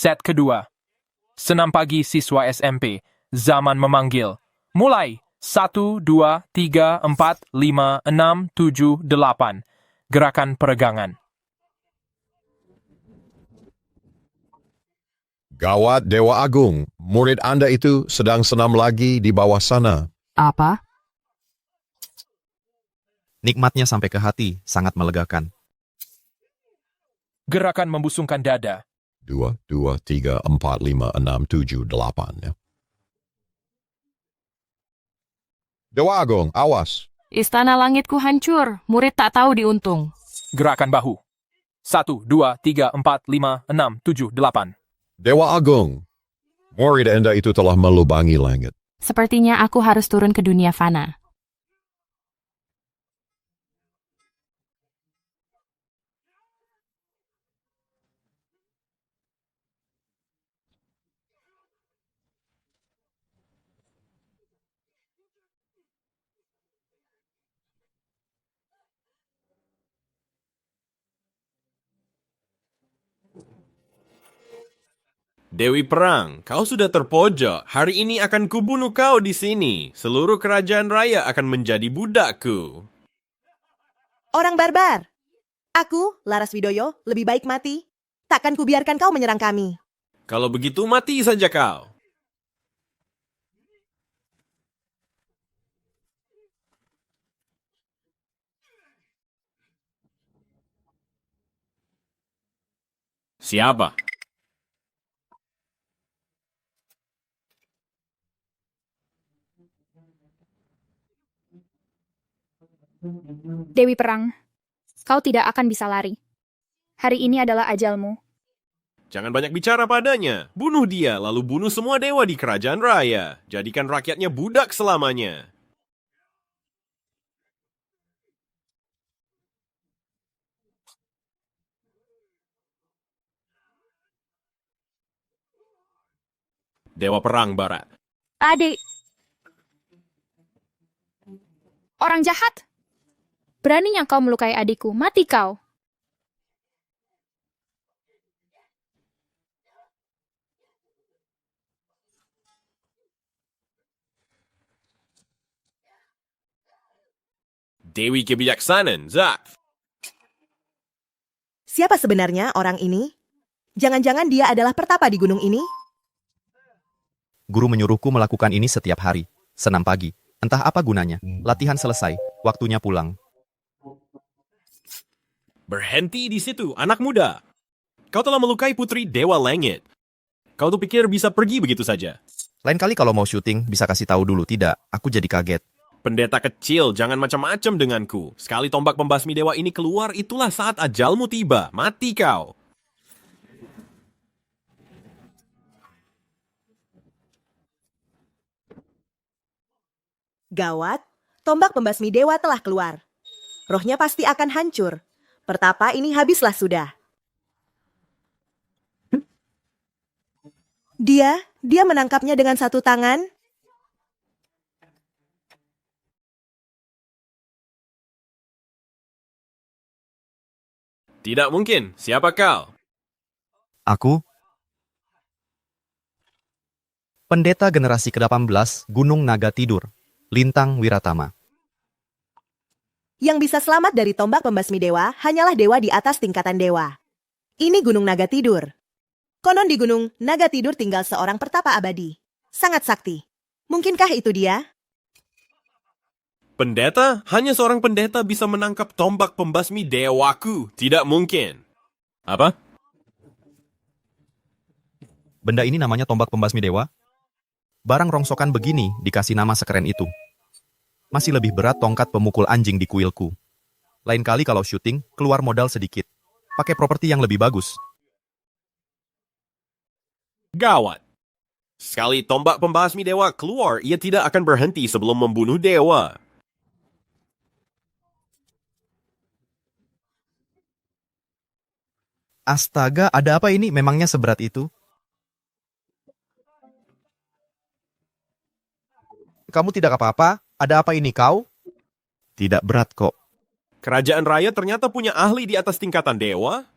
Set kedua. Senam pagi siswa SMP. Zaman memanggil. Mulai. 1, 2, 3, 4, 5, 6, 7, 8. Gerakan peregangan. Gawat Dewa Agung, murid Anda itu sedang senam lagi di bawah sana. Apa? Nikmatnya sampai ke hati, sangat melegakan. Gerakan membusungkan dada. 2, 2, 3, 4, 5, 6, 7, 8. Ya. Dewa Agung, awas. Istana langitku hancur, murid tak tahu diuntung. Gerakan bahu. 1, 2, 3, 4, 5, 6, 7, 8. Dewa Agung, murid Anda itu telah melubangi langit. Sepertinya aku harus turun ke dunia fana. Dewi Perang, kau sudah terpojok. Hari ini akan kubunuh kau di sini. Seluruh kerajaan raya akan menjadi budakku. Orang barbar! Aku, Laras Widoyo, lebih baik mati. Takkan kubiarkan kau menyerang kami. Kalau begitu mati saja kau. Siapa? Dewi Perang, kau tidak akan bisa lari. Hari ini adalah ajalmu. Jangan banyak bicara padanya. Bunuh dia, lalu bunuh semua dewa di kerajaan raya. Jadikan rakyatnya budak selamanya. Dewa Perang Barat. Adik! Orang jahat! Beraninya kau melukai adikku, mati kau! Dewi Kebijaksanaan, Zak. Siapa sebenarnya orang ini? Jangan-jangan dia adalah pertapa di gunung ini? Guru menyuruhku melakukan ini setiap hari. Senam pagi. Entah apa gunanya. Latihan selesai. Waktunya pulang. Berhenti di situ, anak muda. Kau telah melukai putri Dewa Langit. Kau tuh pikir bisa pergi begitu saja? Lain kali kalau mau syuting, bisa kasih tahu dulu. Tidak, aku jadi kaget. Pendeta kecil, jangan macam-macam denganku. Sekali tombak pembasmi dewa ini keluar, itulah saat ajalmu tiba. Mati kau. Gawat, tombak pembasmi dewa telah keluar. Rohnya pasti akan hancur. Pertapa ini habislah sudah. Dia menangkapnya dengan satu tangan. Tidak mungkin. Siapa kau? Aku? Pendeta generasi ke-18 Gunung Naga Tidur. Lintang Wiratama. Yang bisa selamat dari tombak pembasmi dewa hanyalah dewa di atas tingkatan dewa. Ini Gunung Naga Tidur. Konon di Gunung Naga Tidur tinggal seorang pertapa abadi. Sangat sakti. Mungkinkah itu dia? Pendeta? Hanya seorang pendeta bisa menangkap tombak pembasmi dewaku. Tidak mungkin. Apa? Benda ini namanya tombak pembasmi dewa? Barang rongsokan begini dikasih nama sekeren itu. Masih lebih berat tongkat pemukul anjing di kuilku. Lain kali kalau syuting, keluar modal sedikit. Pakai properti yang lebih bagus. Gawat. Sekali tombak pembasmi dewa keluar, ia tidak akan berhenti sebelum membunuh dewa. Astaga, ada apa ini? Memangnya seberat itu? Kamu tidak apa-apa? Ada apa ini kau? Tidak berat kok. Kerajaan raya ternyata punya ahli di atas tingkatan dewa.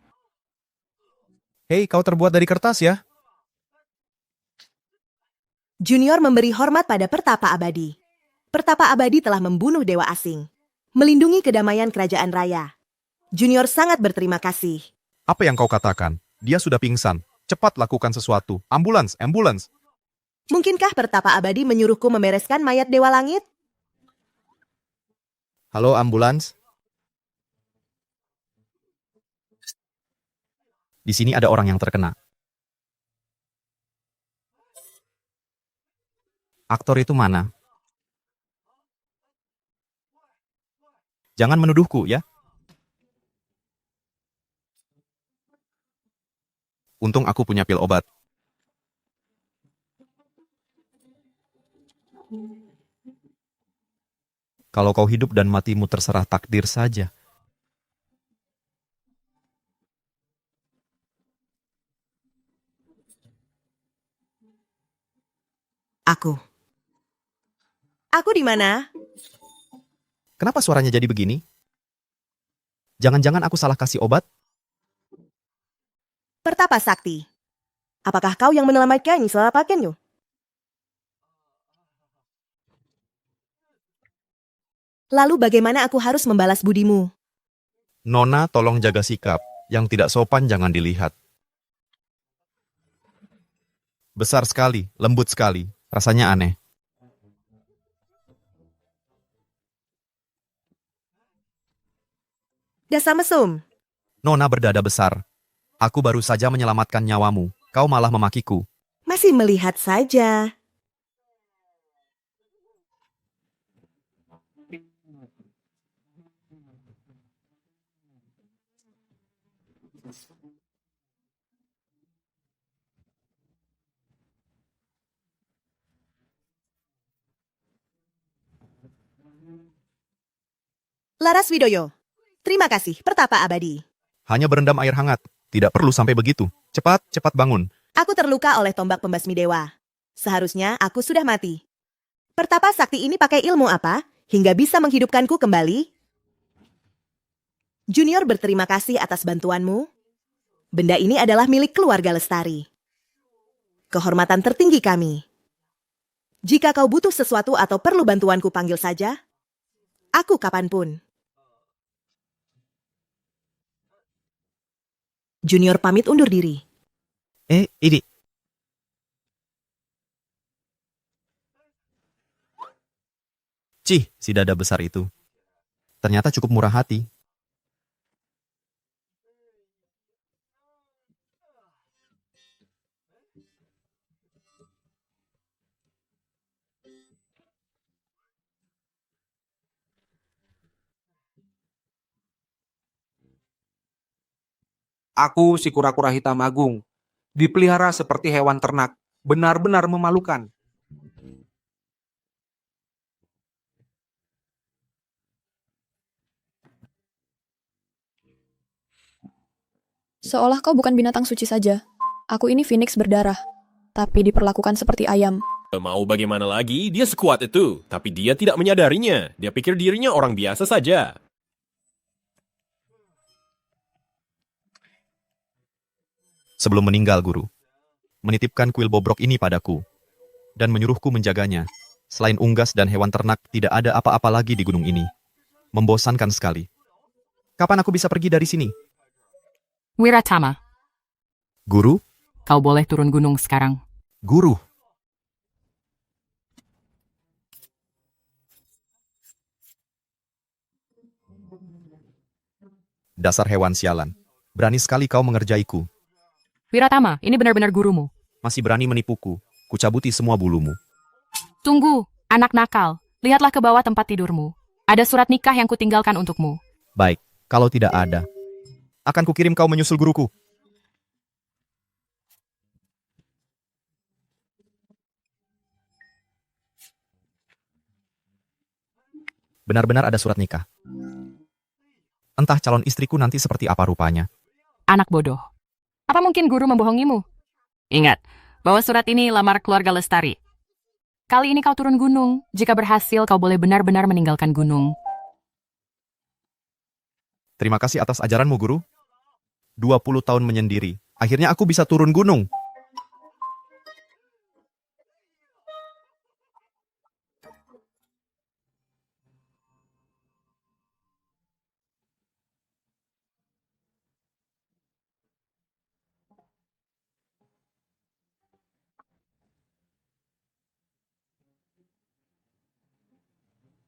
Hei, kau terbuat dari kertas ya? Junior memberi hormat pada Pertapa Abadi. Pertapa Abadi telah membunuh dewa asing, melindungi kedamaian kerajaan raya. Junior sangat berterima kasih. Apa yang kau katakan? Dia sudah pingsan. Cepat lakukan sesuatu. Ambulans, ambulans. Mungkinkah Pertapa Abadi menyuruhku membereskan mayat dewa langit? Halo, ambulans. Di sini ada orang yang terkena. Aktor itu mana? Jangan menuduhku, ya. Untung aku punya pil obat. Kalau kau hidup dan matimu terserah takdir saja. Aku. Aku di mana? Kenapa suaranya jadi begini? Jangan-jangan aku salah kasih obat? Pertapa Sakti. Apakah kau yang menyelamatkannya setelah pakaianmu? Lalu bagaimana aku harus membalas budimu? Nona, tolong jaga sikap. Yang tidak sopan jangan dilihat. Besar sekali, lembut sekali. Rasanya aneh. Dasar mesum. Nona berdada besar. Aku baru saja menyelamatkan nyawamu. Kau malah memakiku. Masih melihat saja. Laras Widoyo. Terima kasih, Pertapa Abadi. Hanya berendam air hangat. Tidak perlu sampai begitu. Cepat, cepat bangun. Aku terluka oleh tombak pembasmi dewa. Seharusnya aku sudah mati. Pertapa Sakti ini pakai ilmu apa hingga bisa menghidupkanku kembali? Junior berterima kasih atas bantuanmu. Benda ini adalah milik keluarga Lestari. Kehormatan tertinggi kami. Jika kau butuh sesuatu atau perlu bantuanku, panggil saja. Aku kapanpun. Junior pamit undur diri. Ini. Cih, si dada besar itu. Ternyata cukup murah hati. Aku si kura-kura hitam agung. Dipelihara seperti hewan ternak. Benar-benar memalukan. Seolah kau bukan binatang suci saja. Aku ini Phoenix berdarah, tapi diperlakukan seperti ayam. Mau bagaimana lagi, dia sekuat itu. Tapi dia tidak menyadarinya. Dia pikir dirinya orang biasa saja. Sebelum meninggal, guru, menitipkan kuil bobrok ini padaku, dan menyuruhku menjaganya. Selain unggas dan hewan ternak, tidak ada apa-apa lagi di gunung ini. Membosankan sekali. Kapan aku bisa pergi dari sini? Wiratama, Guru? kau boleh turun gunung sekarang. Guru? Dasar hewan sialan. Berani sekali kau mengerjaiku. Wiratama, ini benar-benar gurumu. Masih berani menipuku. Kucabuti semua bulumu. Tunggu, anak nakal. Lihatlah ke bawah tempat tidurmu. Ada surat nikah yang kutinggalkan untukmu. Baik, kalau tidak ada, akan kukirim kau menyusul guruku. Benar-benar ada surat nikah. Entah calon istriku nanti seperti apa rupanya. Anak bodoh. Apa mungkin guru membohongimu? Ingat, bahwa surat ini lamar keluarga Lestari. Kali ini kau turun gunung. Jika berhasil, kau boleh benar-benar meninggalkan gunung. Terima kasih atas ajaranmu, guru. 20 tahun menyendiri. Akhirnya aku bisa turun gunung.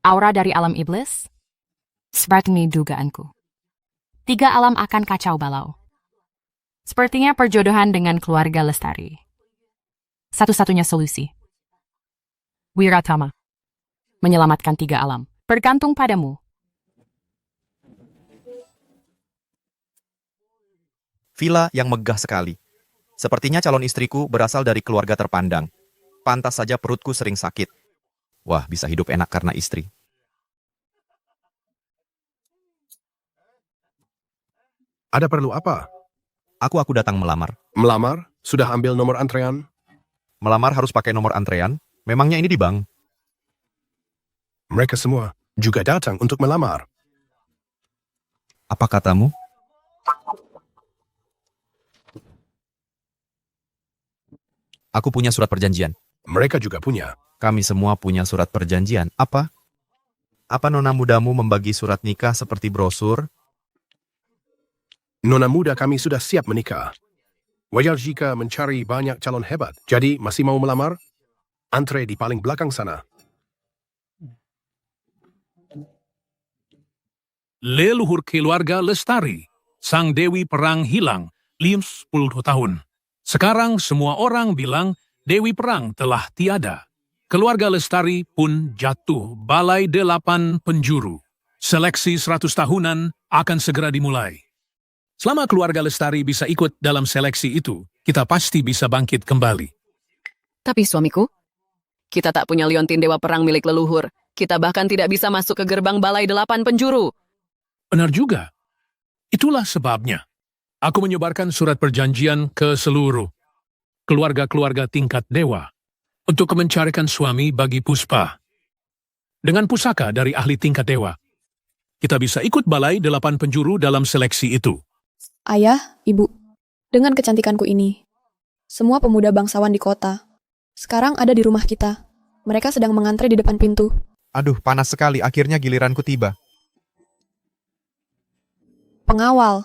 Aura dari alam iblis? Seperti dugaanku. 3 alam akan kacau balau. Sepertinya perjodohan dengan keluarga Lestari. Satu-satunya solusi. Wiratama. Menyelamatkan 3 alam. Bergantung padamu. Villa yang megah sekali. Sepertinya calon istriku berasal dari keluarga terpandang. Pantas saja perutku sering sakit. Wah, bisa hidup enak karena istri. Ada perlu apa? Aku datang melamar. Melamar? Sudah ambil nomor antrean? Melamar harus pakai nomor antrean? Memangnya ini di bank? Mereka semua juga datang untuk melamar. Apa katamu? Aku punya surat perjanjian. Mereka juga punya. Kami semua punya surat perjanjian. Apa? Apa nona mudamu membagi surat nikah seperti brosur? Nona muda kami sudah siap menikah. Wajar jika mencari banyak calon hebat. Jadi masih mau melamar? Antre di paling belakang sana. Leluhur keluarga Lestari, sang Dewi Perang hilang 50 tahun. Sekarang semua orang bilang Dewi Perang telah tiada. Keluarga Lestari pun jatuh balai 8 penjuru. Seleksi 100 tahunan akan segera dimulai. Selama keluarga Lestari bisa ikut dalam seleksi itu, kita pasti bisa bangkit kembali. Tapi suamiku, kita tak punya liontin Dewa Perang milik leluhur. Kita bahkan tidak bisa masuk ke gerbang balai 8 penjuru. Benar juga. Itulah sebabnya aku menyebarkan surat perjanjian ke seluruh keluarga-keluarga tingkat dewa untuk mencarikan suami bagi Puspa. Dengan pusaka dari ahli tingkat dewa, kita bisa ikut balai 8 penjuru dalam seleksi itu. Ayah, Ibu, dengan kecantikanku ini, semua pemuda bangsawan di kota sekarang ada di rumah kita. Mereka sedang mengantre di depan pintu. Aduh, panas sekali. Akhirnya giliranku tiba. Pengawal.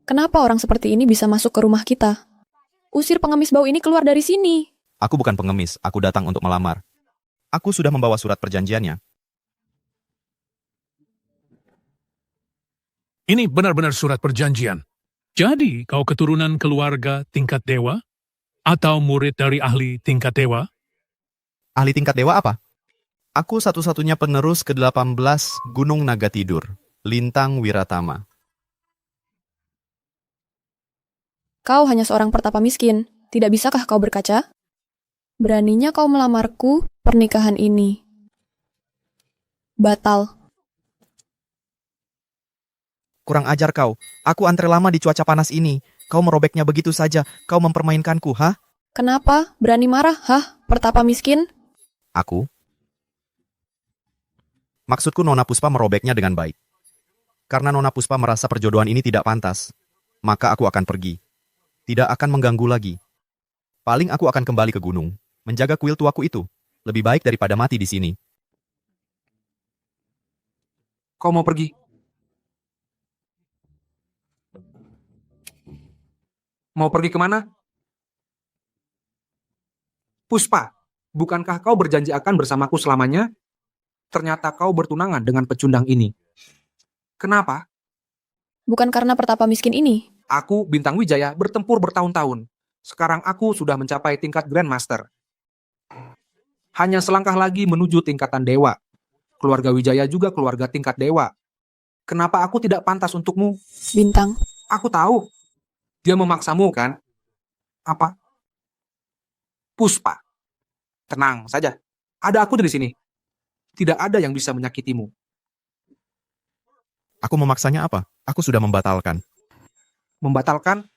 Kenapa orang seperti ini bisa masuk ke rumah kita? Usir pengemis bau ini keluar dari sini. Aku bukan pengemis, aku datang untuk melamar. Aku sudah membawa surat perjanjiannya. Ini benar-benar surat perjanjian. Jadi, kau keturunan keluarga tingkat dewa? Atau murid dari ahli tingkat dewa? Ahli tingkat dewa apa? Aku satu-satunya penerus ke-18 Gunung Naga Tidur, Lintang Wiratama. Kau hanya seorang pertapa miskin. Tidak bisakah kau berkaca? Beraninya kau melamarku pernikahan ini. Batal. Kurang ajar kau. Aku antre lama di cuaca panas ini. Kau merobeknya begitu saja. Kau mempermainkanku, hah? Kenapa? Berani marah, hah? Pertapa miskin? Aku? Maksudku Nona Puspa merobeknya dengan baik. Karena Nona Puspa merasa perjodohan ini tidak pantas, maka aku akan pergi. Tidak akan mengganggu lagi. Paling aku akan kembali ke gunung, menjaga kuil tuaku itu. Lebih baik daripada mati di sini. Kau mau pergi? Mau pergi kemana? Puspa, bukankah kau berjanji akan bersamaku selamanya? Ternyata kau bertunangan dengan pecundang ini. Kenapa? Bukan karena pertapa miskin ini. Aku, Bintang Wijaya, bertempur bertahun-tahun. Sekarang aku sudah mencapai tingkat Grandmaster. Hanya selangkah lagi menuju tingkatan dewa. Keluarga Wijaya juga keluarga tingkat dewa. Kenapa aku tidak pantas untukmu? Bintang. Aku tahu. Dia memaksamu, kan? Apa? Puspa. Tenang saja. Ada aku di sini. Tidak ada yang bisa menyakitimu. Aku memaksanya apa? Aku sudah membatalkan. Membatalkan?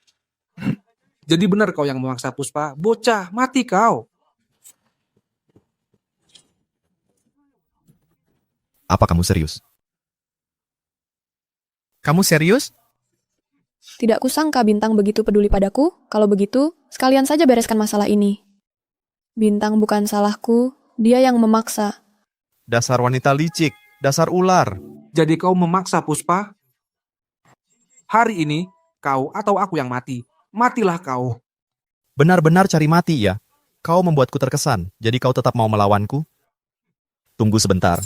Jadi benar kau yang memaksa Puspa. Bocah, mati kau. Apa kamu serius? Kamu serius? Tidak kusangka Bintang begitu peduli padaku. Kalau begitu, sekalian saja bereskan masalah ini. Bintang bukan salahku, dia yang memaksa. Dasar wanita licik, dasar ular. Jadi kau memaksa Puspa? Hari ini, kau atau aku yang mati. Matilah kau. Benar-benar cari mati ya. Kau membuatku terkesan, jadi kau tetap mau melawanku? Tunggu sebentar.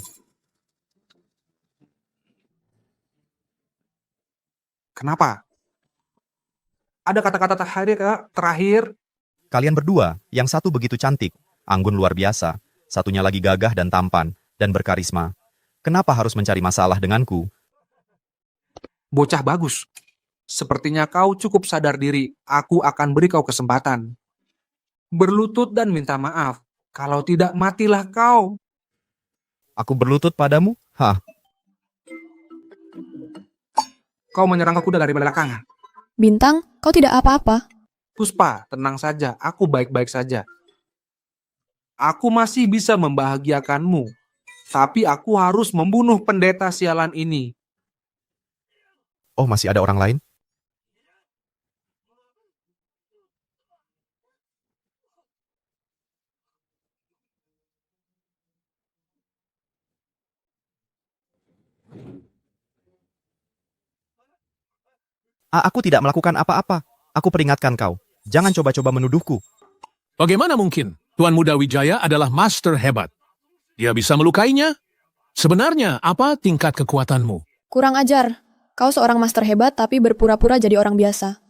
Kenapa? Ada kata-kata terakhir? Kalian berdua, yang satu begitu cantik, anggun luar biasa, satunya lagi gagah dan tampan, dan berkarisma. Kenapa harus mencari masalah denganku? Bocah bagus. Sepertinya kau cukup sadar diri. Aku akan beri kau kesempatan. Berlutut dan minta maaf. Kalau tidak, matilah kau. Aku berlutut padamu? Hah? Kau menyerang aku dari belakang. Bintang, kau tidak apa-apa. Puspa, tenang saja. Aku baik-baik saja. Aku masih bisa membahagiakanmu. Tapi aku harus membunuh pendeta sialan ini. Oh, masih ada orang lain? Aku tidak melakukan apa-apa. Aku peringatkan kau. Jangan coba-coba menuduhku. Bagaimana mungkin? Tuan Muda Wijaya adalah master hebat. Dia bisa melukainya? Sebenarnya, apa tingkat kekuatanmu? Kurang ajar. Kau seorang master hebat tapi berpura-pura jadi orang biasa.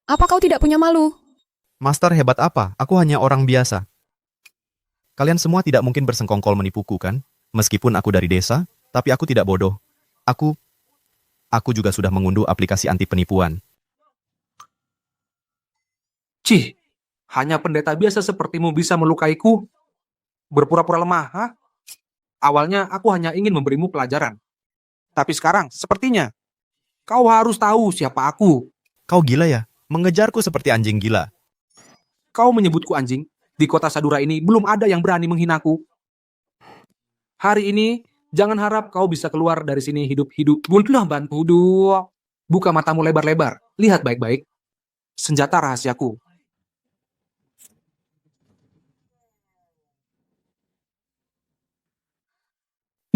Apa kau tidak punya malu? Master hebat apa? Aku hanya orang biasa. Kalian semua tidak mungkin bersengkongkol menipuku, kan? Meskipun aku dari desa, tapi aku tidak bodoh. Aku juga sudah mengunduh aplikasi anti penipuan. Cih, hanya pendeta biasa sepertimu bisa melukaiku? Berpura-pura lemah, ha? Awalnya aku hanya ingin memberimu pelajaran. Tapi sekarang, sepertinya, kau harus tahu siapa aku. Kau gila ya? Mengejarku seperti anjing gila. Kau menyebutku anjing? Di kota Sadura ini belum ada yang berani menghinaku. Hari ini, jangan harap kau bisa keluar dari sini hidup-hidup. Buntulah bantu. Buka matamu lebar-lebar. Lihat baik-baik. Senjata rahasiaku.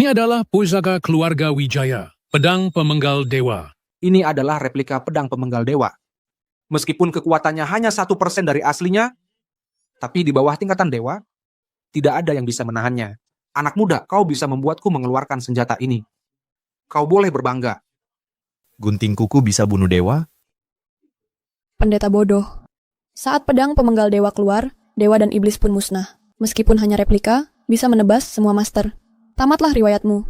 Ini adalah pusaka keluarga Wijaya, pedang pemenggal dewa. Ini adalah replika pedang pemenggal dewa. Meskipun kekuatannya hanya 1% dari aslinya, tapi di bawah tingkatan dewa, tidak ada yang bisa menahannya. Anak muda, kau bisa membuatku mengeluarkan senjata ini. Kau boleh berbangga. Gunting kuku bisa bunuh dewa? Pendeta bodoh. Saat pedang pemenggal dewa keluar, dewa dan iblis pun musnah. Meskipun hanya replika, bisa menebas semua master. Tamatlah riwayatmu.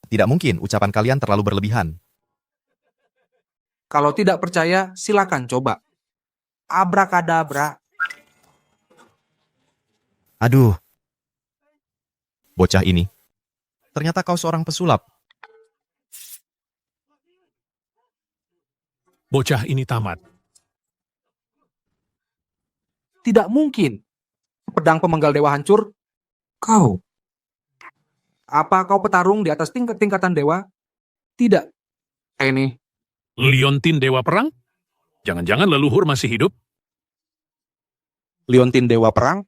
Tidak mungkin, ucapan kalian terlalu berlebihan. Kalau tidak percaya, silakan coba. Abrakadabra. Aduh. Bocah ini. Ternyata kau seorang pesulap. Bocah ini tamat. Tidak mungkin. Pedang pemenggal dewa hancur. Kau. Apa kau petarung di atas tingkatan dewa? Tidak. Ini. Liontin Dewa Perang? Jangan-jangan leluhur masih hidup? Liontin Dewa Perang?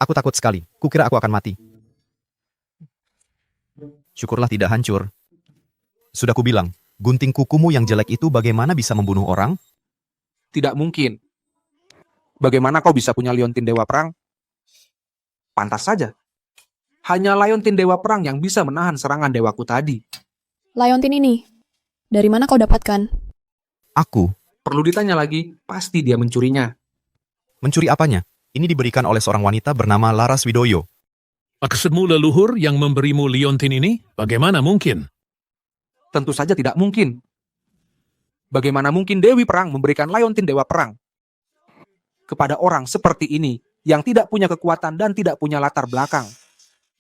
Aku takut sekali. Kukira aku akan mati. Syukurlah tidak hancur. Sudah kubilang, gunting kukumu yang jelek itu bagaimana bisa membunuh orang? Tidak mungkin. Bagaimana kau bisa punya Liontin Dewa Perang? Pantas saja. Hanya Liontin Dewa Perang yang bisa menahan serangan dewaku tadi. Liontin ini, dari mana kau dapatkan? Aku. Perlu ditanya lagi, pasti dia mencurinya. Mencuri apanya? Ini diberikan oleh seorang wanita bernama Laras Widoyo. Maksudmu leluhur yang memberimu liontin ini? Bagaimana mungkin? Tentu saja tidak mungkin. Bagaimana mungkin Dewi Perang memberikan Liontin Dewa Perang kepada orang seperti ini yang tidak punya kekuatan dan tidak punya latar belakang?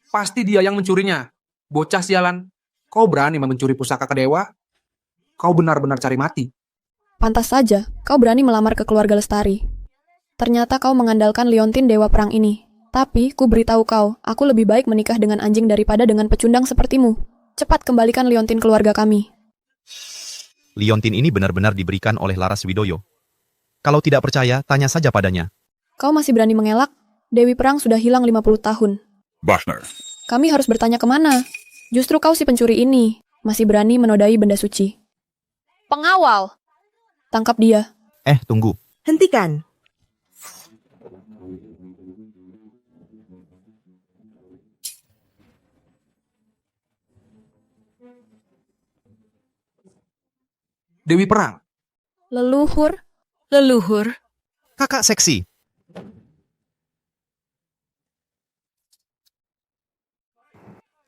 Pasti dia yang mencurinya. Bocah sialan, kau berani mencuri pusaka ke dewa? Kau benar-benar cari mati. Pantas saja, kau berani melamar ke keluarga Lestari. Ternyata kau mengandalkan Liontin Dewa Perang ini. Tapi, ku beritahu kau, aku lebih baik menikah dengan anjing daripada dengan pecundang sepertimu. Cepat kembalikan Liontin keluarga kami. Liontin ini benar-benar diberikan oleh Laras Widoyo. Kalau tidak percaya, tanya saja padanya. Kau masih berani mengelak? Dewi Perang sudah hilang 50 tahun. Bashner. Kami harus bertanya kemana? Justru kau si pencuri ini, masih berani menodai benda suci. Pengawal! Tangkap dia. Tunggu. Hentikan. Dewi Perang. Leluhur. Leluhur. Kakak seksi.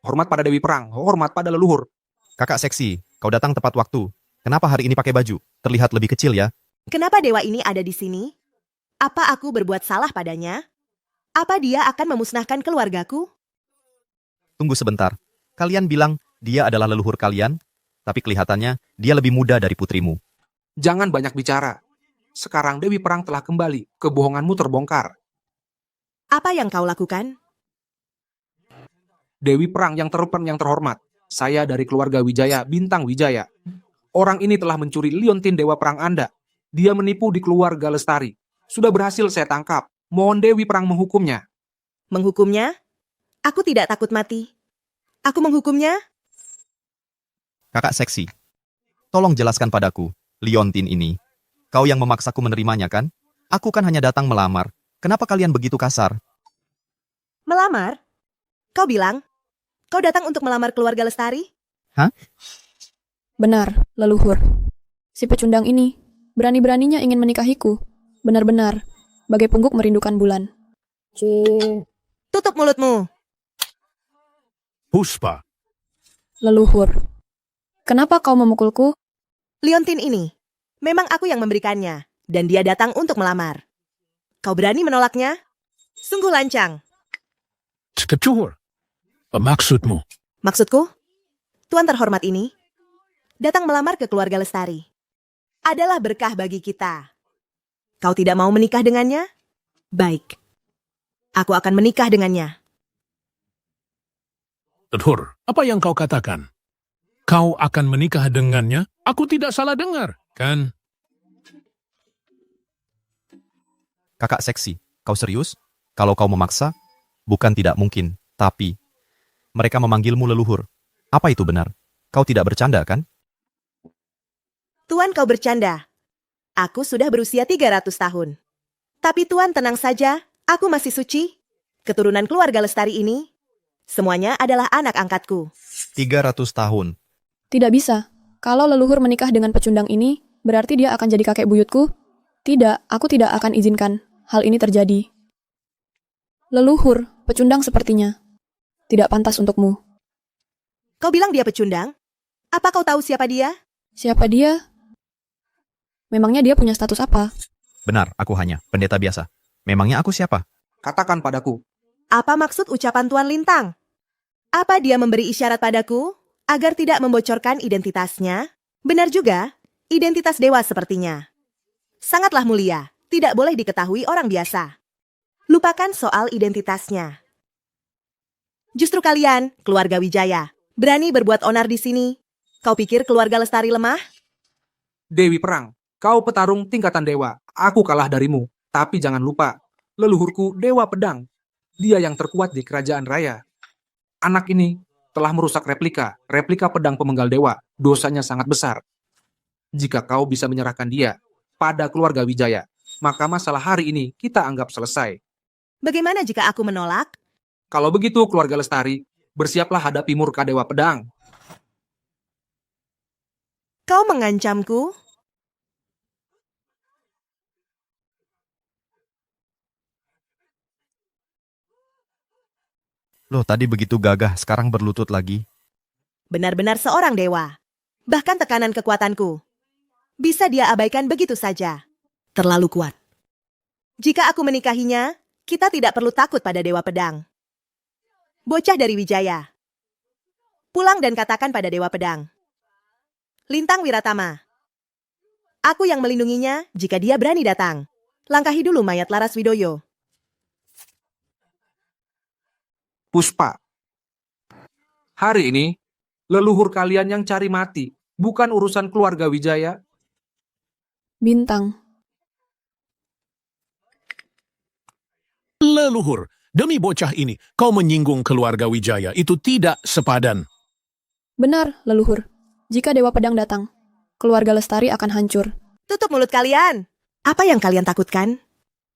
Hormat pada Dewi Perang, hormat pada leluhur. Kakak seksi, kau datang tepat waktu. Kenapa hari ini pakai baju? Terlihat lebih kecil ya. Kenapa dewa ini ada di sini? Apa aku berbuat salah padanya? Apa dia akan memusnahkan keluargaku? Tunggu sebentar. Kalian bilang dia adalah leluhur kalian, tapi kelihatannya dia lebih muda dari putrimu. Jangan banyak bicara. Sekarang Dewi Perang telah kembali, kebohonganmu terbongkar. Apa yang kau lakukan? Dewi Perang yang terhormat, saya dari keluarga Wijaya, Bintang Wijaya. Orang ini telah mencuri liontin Dewa Perang Anda. Dia menipu di keluarga Lestari. Sudah berhasil saya tangkap. Mohon Dewi Perang menghukumnya. Menghukumnya? Aku tidak takut mati. Aku menghukumnya? Kakak seksi, tolong jelaskan padaku, liontin ini. Kau yang memaksaku menerimanya kan? Aku kan hanya datang melamar. Kenapa kalian begitu kasar? Melamar? Kau bilang, kau datang untuk melamar keluarga Lestari? Hah? Benar, leluhur. Si pecundang ini berani-beraninya ingin menikahiku. Benar-benar, bagai pungguk merindukan bulan. Tutup mulutmu. Puspa. Leluhur. Kenapa kau memukulku? Liontin ini, memang aku yang memberikannya, dan dia datang untuk melamar. Kau berani menolaknya? Sungguh lancang. Kecuhur. Maksudmu? Maksudku, Tuan terhormat ini datang melamar ke keluarga Lestari. Adalah berkah bagi kita. Kau tidak mau menikah dengannya? Baik. Aku akan menikah dengannya. Leluhur, apa yang kau katakan? Kau akan menikah dengannya? Aku tidak salah dengar, kan? Kakak seksi, kau serius? Kalau kau memaksa, bukan tidak mungkin, tapi mereka memanggilmu leluhur. Apa itu benar? Kau tidak bercanda, kan? Tuan, kau bercanda. Aku sudah berusia 300 tahun. Tapi Tuan tenang saja, aku masih suci. Keturunan keluarga Lestari ini, semuanya adalah anak angkatku. 300 tahun. Tidak bisa. Kalau leluhur menikah dengan pecundang ini, berarti dia akan jadi kakek buyutku? Tidak, aku tidak akan izinkan hal ini terjadi. Leluhur, pecundang sepertinya. Tidak pantas untukmu. Kau bilang dia pecundang? Apa kau tahu siapa dia? Siapa dia? Memangnya dia punya status apa? Benar, aku hanya pendeta biasa. Memangnya aku siapa? Katakan padaku. Apa maksud ucapan Tuan Lintang? Apa dia memberi isyarat padaku agar tidak membocorkan identitasnya? Benar juga, identitas dewa sepertinya. Sangatlah mulia, tidak boleh diketahui orang biasa. Lupakan soal identitasnya. Justru kalian, keluarga Wijaya, berani berbuat onar di sini. Kau pikir keluarga Lestari lemah? Dewi Perang, kau petarung tingkatan dewa. Aku kalah darimu. Tapi jangan lupa, leluhurku Dewa Pedang. Dia yang terkuat di kerajaan raya. Anak ini telah merusak replika pedang pemenggal dewa. Dosanya sangat besar. Jika kau bisa menyerahkan dia pada keluarga Wijaya, maka masalah hari ini kita anggap selesai. Bagaimana jika aku menolak? Kalau begitu, keluarga Lestari, bersiaplah hadapi murka Dewa Pedang. Kau mengancamku? Loh, tadi begitu gagah, sekarang berlutut lagi. Benar-benar seorang dewa. Bahkan tekanan kekuatanku bisa dia abaikan begitu saja. Terlalu kuat. Jika aku menikahinya, kita tidak perlu takut pada Dewa Pedang. Bocah dari Wijaya, pulang dan katakan pada Dewa Pedang. Lintang Wiratama, aku yang melindunginya jika dia berani datang. Langkahi dulu mayat Laras Widoyo. Puspa, hari ini leluhur kalian yang cari mati, bukan urusan keluarga Wijaya. Bintang. Leluhur, demi bocah ini, kau menyinggung keluarga Wijaya. Itu tidak sepadan. Benar, leluhur. Jika Dewa Pedang datang, keluarga Lestari akan hancur. Tutup mulut kalian. Apa yang kalian takutkan?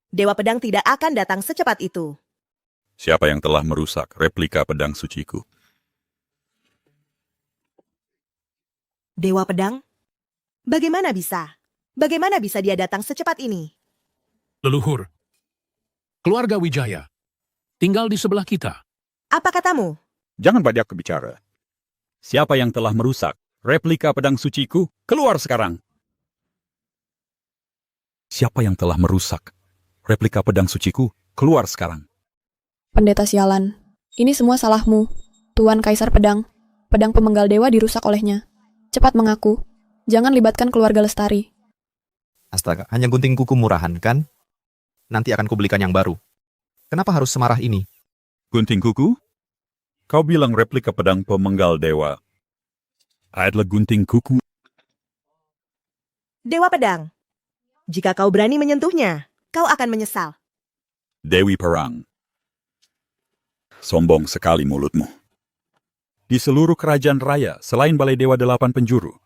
Dewa Pedang tidak akan datang secepat itu. Siapa yang telah merusak replika pedang suciku? Dewa Pedang? Bagaimana bisa? Bagaimana bisa dia datang secepat ini? Leluhur, keluarga Wijaya, tinggal di sebelah kita. Apa katamu? Jangan banyak bicara. Siapa yang telah merusak replika pedang suciku? Keluar sekarang! Siapa yang telah merusak replika pedang suciku? Keluar sekarang! Pendeta sialan, ini semua salahmu. Tuan Kaisar Pedang, pedang pemenggal dewa dirusak olehnya. Cepat mengaku, jangan libatkan keluarga Lestari. Astaga, hanya gunting kuku murahan, kan? Nanti akan kubelikan yang baru. Kenapa harus semarah ini? Gunting kuku? Kau bilang replika pedang pemenggal dewa adalah gunting kuku. Dewa Pedang. Jika kau berani menyentuhnya, kau akan menyesal. Dewi Perang. Sombong sekali mulutmu. Di seluruh kerajaan raya, selain Balai Dewa Delapan Penjuru,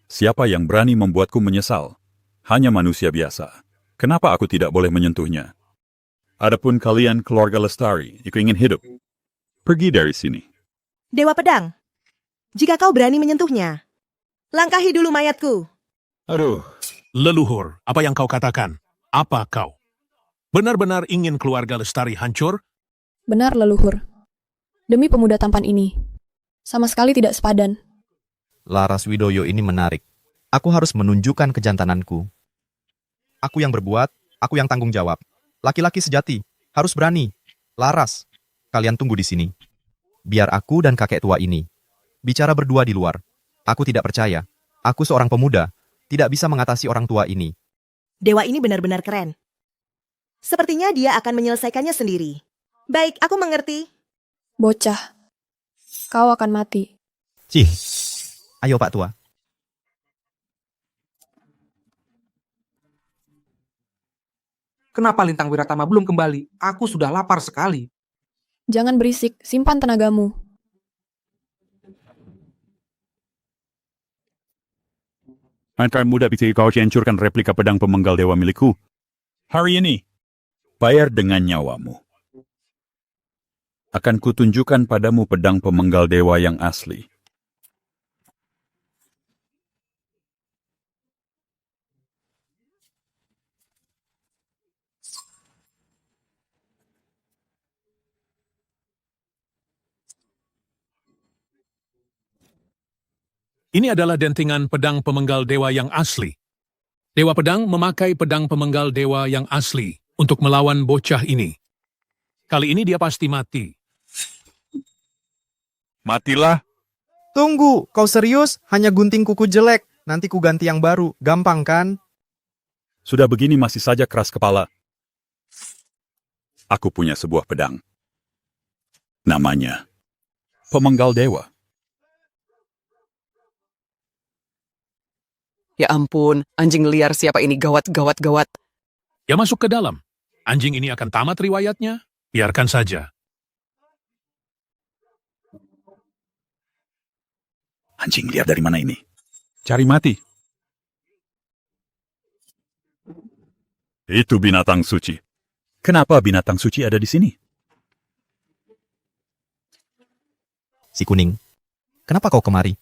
siapa yang berani membuatku menyesal? Hanya manusia biasa. Kenapa aku tidak boleh menyentuhnya? Adapun kalian keluarga Lestari, yang ingin hidup, pergi dari sini. Dewa Pedang. Jika kau berani menyentuhnya, langkahi dulu mayatku. Aduh. Leluhur, apa yang kau katakan? Apa kau? Benar-benar ingin keluarga Lestari hancur? Benar, leluhur. Demi pemuda tampan ini, sama sekali tidak sepadan. Laras Widoyo ini menarik. Aku harus menunjukkan kejantananku. Aku yang berbuat, aku yang tanggung jawab. Laki-laki sejati, harus berani. Laras, kalian tunggu di sini. Biar aku dan kakek tua ini bicara berdua di luar. Aku tidak percaya. Aku seorang pemuda, tidak bisa mengatasi orang tua ini. Dewa ini benar-benar keren. Sepertinya dia akan menyelesaikannya sendiri. Baik, aku mengerti. Bocah, kau akan mati. Cih, ayo Pak Tua. Kenapa Lintang Wiratama belum kembali? Aku sudah lapar sekali. Jangan berisik, simpan tenagamu. Antara muda bisa kau hancurkan replika pedang pemenggal dewa milikku. Hari ini, bayar dengan nyawamu. Akan kutunjukkan padamu pedang pemenggal dewa yang asli. Ini adalah dentingan pedang pemenggal dewa yang asli. Dewa Pedang memakai pedang pemenggal dewa yang asli untuk melawan bocah ini. Kali ini dia pasti mati. Matilah. Tunggu, kau serius? Hanya gunting kuku jelek. Nanti ku ganti yang baru. Gampang kan? Sudah begini masih saja keras kepala. Aku punya sebuah pedang. Namanya Pemenggal Dewa. Ya ampun, anjing liar siapa ini? Gawat, gawat, gawat. Ya masuk ke dalam. Anjing ini akan tamat riwayatnya. Biarkan saja. Anjing liar dari mana ini? Cari mati. Itu binatang suci. Kenapa binatang suci ada di sini? Si kuning, kenapa kau kemari?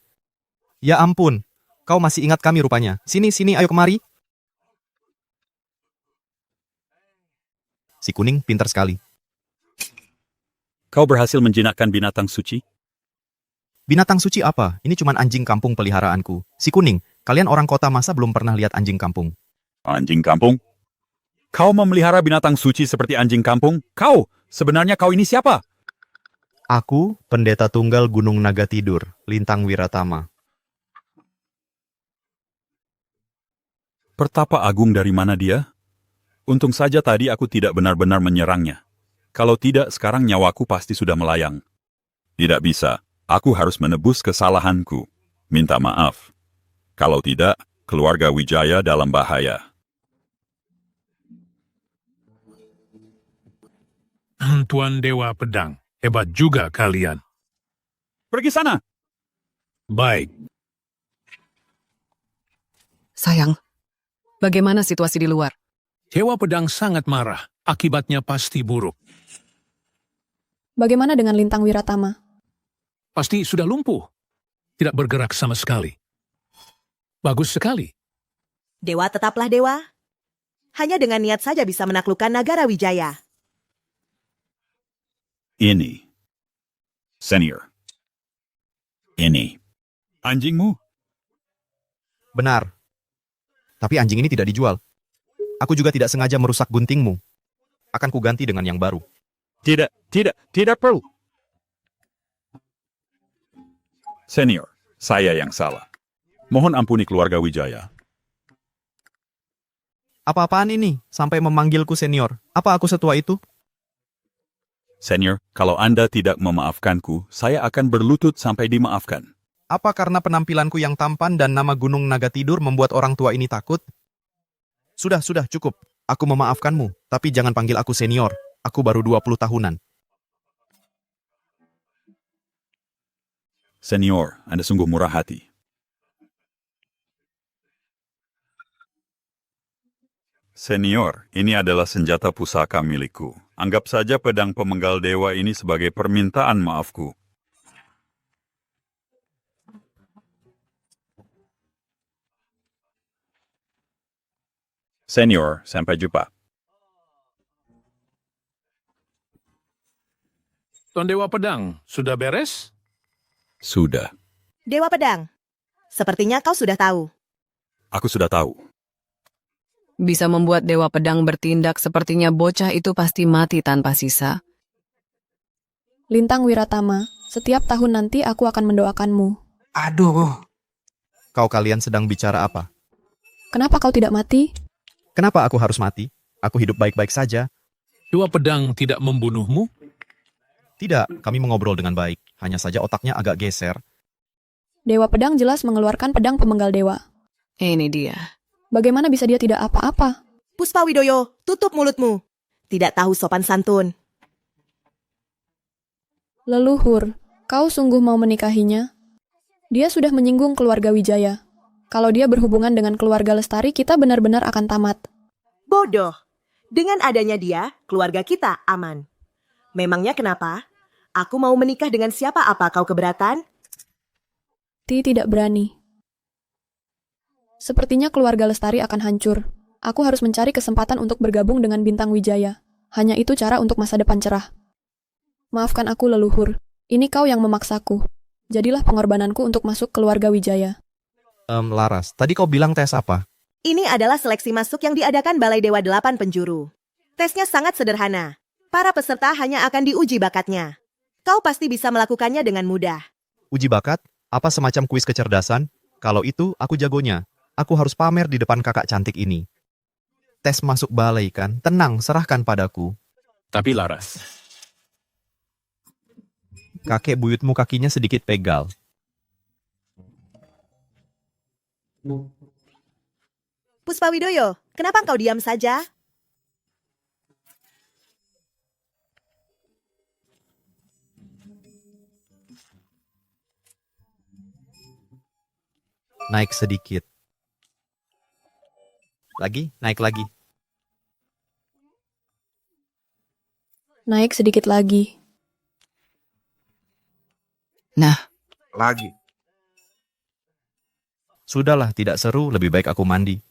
Ya ampun, kau masih ingat kami rupanya. Sini, sini, ayo kemari. Si kuning pintar sekali. Kau berhasil menjinakkan binatang suci? Binatang suci apa? Ini cuman anjing kampung peliharaanku. Si kuning, kalian orang kota masa belum pernah lihat anjing kampung? Anjing kampung? Kau memelihara binatang suci seperti anjing kampung? Kau, sebenarnya kau ini siapa? Aku, pendeta tunggal Gunung Naga Tidur, Lintang Wiratama. Pertapa agung dari mana dia? Untung saja tadi aku tidak benar-benar menyerangnya. Kalau tidak, sekarang nyawaku pasti sudah melayang. Tidak bisa, aku harus menebus kesalahanku. Minta maaf. Kalau tidak, keluarga Wijaya dalam bahaya. Tuan Dewa Pedang, hebat juga kalian. Pergi sana! Baik. Sayang, Bagaimana situasi di luar? Dewa Pedang sangat marah. Akibatnya pasti buruk. Bagaimana dengan Lintang Wiratama? Pasti sudah lumpuh. Tidak bergerak sama sekali. Bagus sekali. Dewa tetaplah dewa. Hanya dengan niat saja bisa menaklukkan Nagara Wijaya. Ini. Senior. Ini. Anjingmu? Benar. Tapi anjing ini tidak dijual. Aku juga tidak sengaja merusak guntingmu. Akan kuganti dengan yang baru. Tidak perlu. Senior, saya yang salah. Mohon ampuni keluarga Wijaya. Apa-apaan ini? Sampai memanggilku senior. Apa aku setua itu? Senior, kalau Anda tidak memaafkanku, saya akan berlutut sampai dimaafkan. Apa karena penampilanku yang tampan dan nama Gunung Naga Tidur membuat orang tua ini takut? Sudah, cukup. Aku memaafkanmu, tapi jangan panggil aku senior. Aku baru 20 tahunan. Senior, Anda sungguh murah hati. Senior, ini adalah senjata pusaka milikku. Anggap saja pedang pemenggal dewa ini sebagai permintaan maafku. Senior, sampai jumpa. Tuan Dewa Pedang, sudah beres? Sudah. Dewa Pedang, sepertinya kau sudah tahu. Aku sudah tahu. Bisa membuat Dewa Pedang bertindak sepertinya bocah itu pasti mati tanpa sisa. Lintang Wiratama, setiap tahun nanti aku akan mendoakanmu. Aduh. Kau kalian sedang bicara apa? Kenapa kau tidak mati? Kenapa aku harus mati? Aku hidup baik-baik saja. Dewa Pedang tidak membunuhmu? Tidak, kami mengobrol dengan baik. Hanya saja otaknya agak geser. Dewa Pedang jelas mengeluarkan pedang pemenggal dewa. Ini dia. Bagaimana bisa dia tidak apa-apa? Puspa Widoyo, tutup mulutmu. Tidak tahu sopan santun. Leluhur, kau sungguh mau menikahinya? Dia sudah menyinggung keluarga Wijaya. Kalau dia berhubungan dengan keluarga Lestari, kita benar-benar akan tamat. Bodoh. Dengan adanya dia, keluarga kita aman. Memangnya kenapa? Aku mau menikah dengan siapa, apa kau keberatan? Tidak berani. Sepertinya keluarga Lestari akan hancur. Aku harus mencari kesempatan untuk bergabung dengan Bintang Wijaya. Hanya itu cara untuk masa depan cerah. Maafkan aku, leluhur. Ini kau yang memaksaku. Jadilah pengorbananku untuk masuk keluarga Wijaya. Laras, tadi kau bilang tes apa? Ini adalah seleksi masuk yang diadakan Balai Dewa 8 Penjuru. Tesnya sangat sederhana. Para peserta hanya akan diuji bakatnya. Kau pasti bisa melakukannya dengan mudah. Uji bakat? Apa semacam kuis kecerdasan? Kalau itu, aku jagonya. Aku harus pamer di depan kakak cantik ini. Tes masuk balai kan? Tenang, serahkan padaku. Tapi Laras. Kakek buyutmu kakinya sedikit pegal. Puspa Widoyo, kenapa kau diam saja? Naik sedikit. Lagi, naik lagi. Naik sedikit lagi. Nah. Lagi. Sudahlah, tidak seru, lebih baik aku mandi.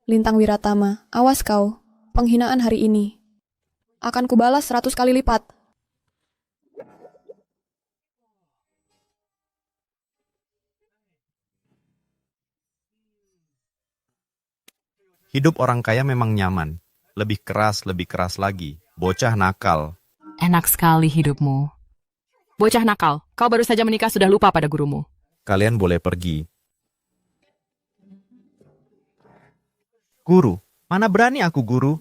Lintang Wiratama, awas kau. Penghinaan hari ini. Akan kubalas 100 kali lipat. Hidup orang kaya memang nyaman. Lebih keras lagi. Bocah nakal. Enak sekali hidupmu. Bocah nakal, kau baru saja menikah sudah lupa pada gurumu. Kalian boleh pergi. Guru, mana berani aku guru?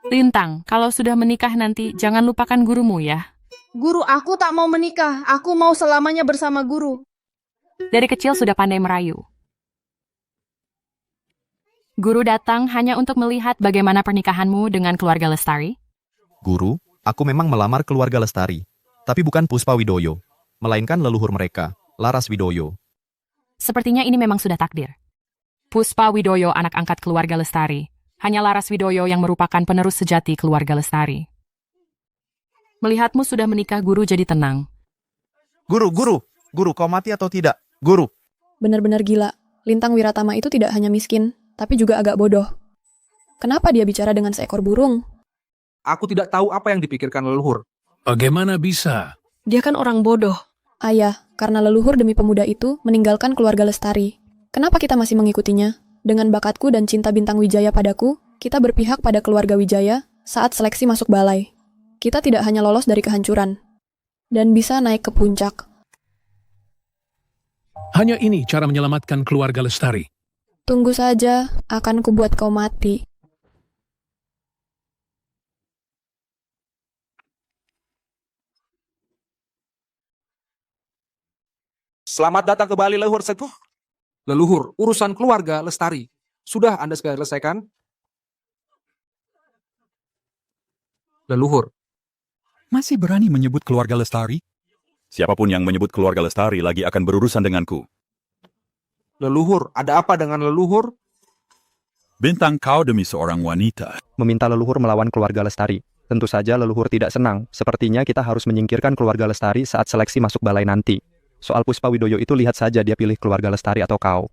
Lintang, kalau sudah menikah nanti jangan lupakan gurumu ya. Guru, aku tak mau menikah. Aku mau selamanya bersama guru. Dari kecil sudah pandai merayu. Guru datang hanya untuk melihat bagaimana pernikahanmu dengan keluarga Lestari. Guru, aku memang melamar keluarga Lestari. Tapi bukan Puspa Widoyo. Melainkan leluhur mereka, Laras Widoyo. Sepertinya ini memang sudah takdir. Puspa Widoyo anak angkat keluarga Lestari. Hanya Laras Widoyo yang merupakan penerus sejati keluarga Lestari. Melihatmu sudah menikah, Guru jadi tenang. Guru, kau mati atau tidak? Guru. Benar-benar gila. Lintang Wiratama itu tidak hanya miskin, tapi juga agak bodoh. Kenapa dia bicara dengan seekor burung? Aku tidak tahu apa yang dipikirkan leluhur. Bagaimana bisa? Dia kan orang bodoh. Ayah, karena leluhur demi pemuda itu meninggalkan keluarga Lestari. Kenapa kita masih mengikutinya? Dengan bakatku dan cinta Bintang Wijaya padaku, kita berpihak pada keluarga Wijaya saat seleksi masuk balai. Kita tidak hanya lolos dari kehancuran, dan bisa naik ke puncak. Hanya ini cara menyelamatkan keluarga Lestari. Tunggu saja, akan kubuat kau mati. Selamat datang kembali leluhur Sepuh. Leluhur, urusan keluarga Lestari. Sudah Anda selesaikan? Leluhur. Masih berani menyebut keluarga Lestari? Siapapun yang menyebut keluarga Lestari lagi akan berurusan denganku. Leluhur, ada apa dengan leluhur? Bintang, kau demi seorang wanita meminta leluhur melawan keluarga Lestari. Tentu saja leluhur tidak senang. Sepertinya kita harus menyingkirkan keluarga Lestari saat seleksi masuk balai nanti. Soal Puspa Widoyo itu lihat saja dia pilih keluarga Lestari atau kau.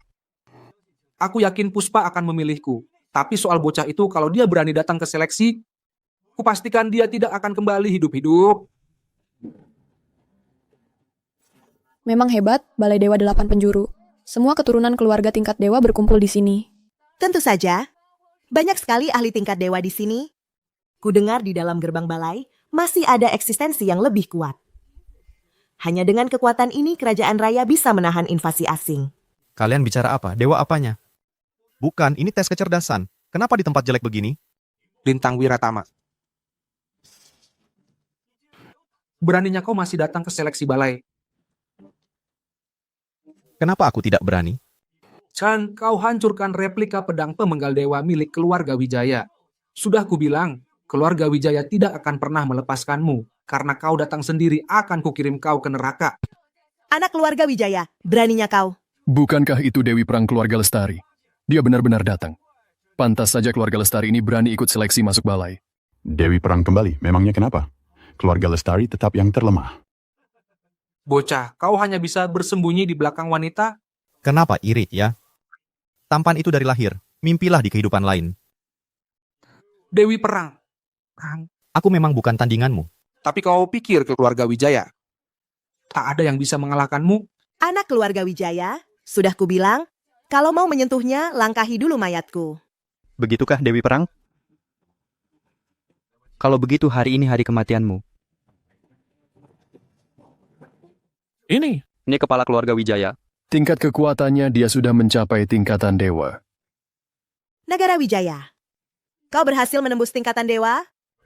Aku yakin Puspa akan memilihku. Tapi soal bocah itu kalau dia berani datang ke seleksi, kupastikan dia tidak akan kembali hidup-hidup. Memang hebat, Balai Dewa 8 Penjuru. Semua keturunan keluarga tingkat dewa berkumpul di sini. Tentu saja. Banyak sekali ahli tingkat dewa di sini. Kudengar di dalam gerbang balai masih ada eksistensi yang lebih kuat. Hanya dengan kekuatan ini kerajaan raya bisa menahan invasi asing. Kalian bicara apa? Dewa apanya? Bukan, ini tes kecerdasan. Kenapa di tempat jelek begini? Lintang Wiratama. Beraninya kau masih datang ke seleksi balai. Kenapa aku tidak berani? Kan kau hancurkan replika pedang pemenggal dewa milik keluarga Wijaya. Sudah kubilang, keluarga Wijaya tidak akan pernah melepaskanmu. Karena kau datang sendiri, akan kukirim kau ke neraka. Anak keluarga Wijaya, beraninya kau. Bukankah itu Dewi Perang keluarga Lestari? Dia benar-benar datang. Pantas saja keluarga Lestari ini berani ikut seleksi masuk balai. Dewi Perang kembali, memangnya kenapa? Keluarga Lestari tetap yang terlemah. Bocah, kau hanya bisa bersembunyi di belakang wanita? Kenapa iri ya? Tampan itu dari lahir, mimpilah di kehidupan lain. Dewi Perang. Aku memang bukan tandinganmu. Tapi kau pikir keluarga Wijaya tak ada yang bisa mengalahkanmu? Anak keluarga Wijaya, sudah kubilang, kalau mau menyentuhnya, langkahi dulu mayatku. Begitukah Dewi Perang? Kalau begitu hari ini hari kematianmu. Ini kepala keluarga Wijaya. Tingkat kekuatannya dia sudah mencapai tingkatan dewa. Negara Wijaya, kau berhasil menembus tingkatan dewa?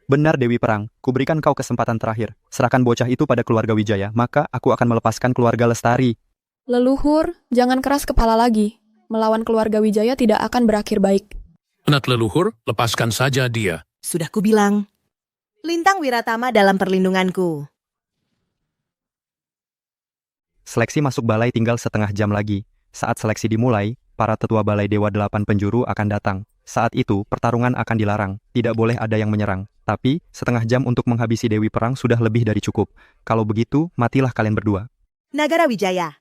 Benar Dewi Perang, kuberikan kau kesempatan terakhir. Serahkan bocah itu pada keluarga Wijaya, maka aku akan melepaskan keluarga Lestari. Leluhur, jangan keras kepala lagi. Melawan keluarga Wijaya tidak akan berakhir baik. Anak leluhur, lepaskan saja dia. Sudah kubilang. Lintang Wiratama dalam perlindunganku. Seleksi masuk balai tinggal setengah jam lagi. Saat seleksi dimulai, para tetua Balai Dewa 8 Penjuru akan datang. Saat itu, pertarungan akan dilarang. Tidak boleh ada yang menyerang. Tapi, setengah jam untuk menghabisi Dewi Perang sudah lebih dari cukup. Kalau begitu, matilah kalian berdua. Nagara Wijaya,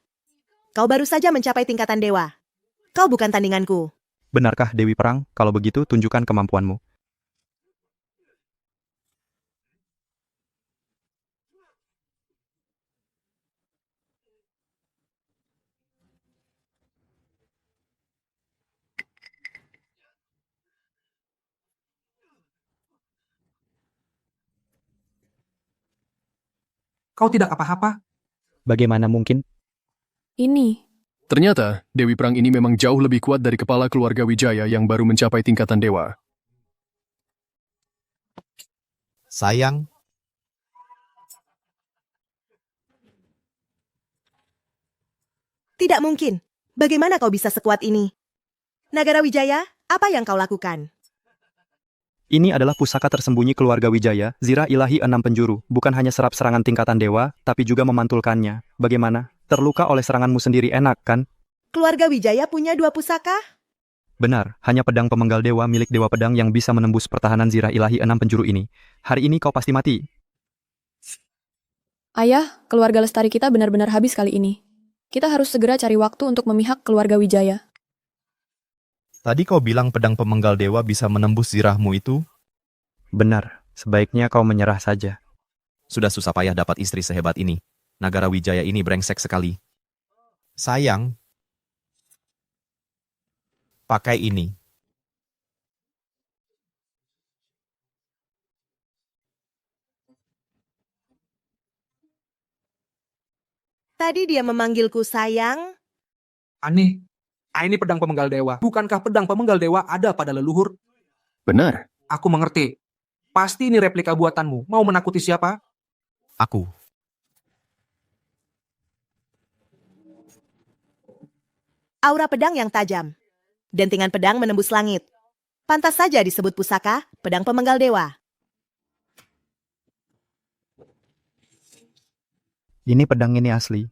kau baru saja mencapai tingkatan dewa. Kau bukan tandinganku. Benarkah Dewi Perang? Kalau begitu, tunjukkan kemampuanmu. Kau tidak apa-apa? Bagaimana mungkin? Ini. Ternyata, Dewi Perang ini memang jauh lebih kuat dari kepala keluarga Wijaya yang baru mencapai tingkatan dewa. Sayang. Tidak mungkin. Bagaimana kau bisa sekuat ini? Nagara Wijaya, apa yang kau lakukan? Ini adalah pusaka tersembunyi keluarga Wijaya, Zirah Ilahi 6 Penjuru. Bukan hanya serap serangan tingkatan dewa, tapi juga memantulkannya. Bagaimana? Terluka oleh seranganmu sendiri enak, kan? Keluarga Wijaya punya 2 pusaka? Benar, hanya pedang pemenggal dewa milik Dewa Pedang yang bisa menembus pertahanan zirah ilahi 6 penjuru ini. Hari ini kau pasti mati. Ayah, keluarga lestari kita benar-benar habis kali ini. Kita harus segera cari waktu untuk memihak keluarga Wijaya. Tadi kau bilang pedang pemenggal dewa bisa menembus zirahmu itu? Benar, sebaiknya kau menyerah saja. Sudah susah payah dapat istri sehebat ini. Nagara Wijaya ini brengsek sekali. Sayang. Pakai ini. Tadi dia memanggilku sayang. Aneh. Ini pedang pemenggal dewa. Bukankah pedang pemenggal dewa ada pada leluhur? Benar. Aku mengerti. Pasti ini replika buatanmu. Mau menakuti siapa? Aku. Aura pedang yang tajam. Dentingan pedang menembus langit. Pantas saja disebut pusaka pedang pemenggal dewa. Ini pedang ini asli.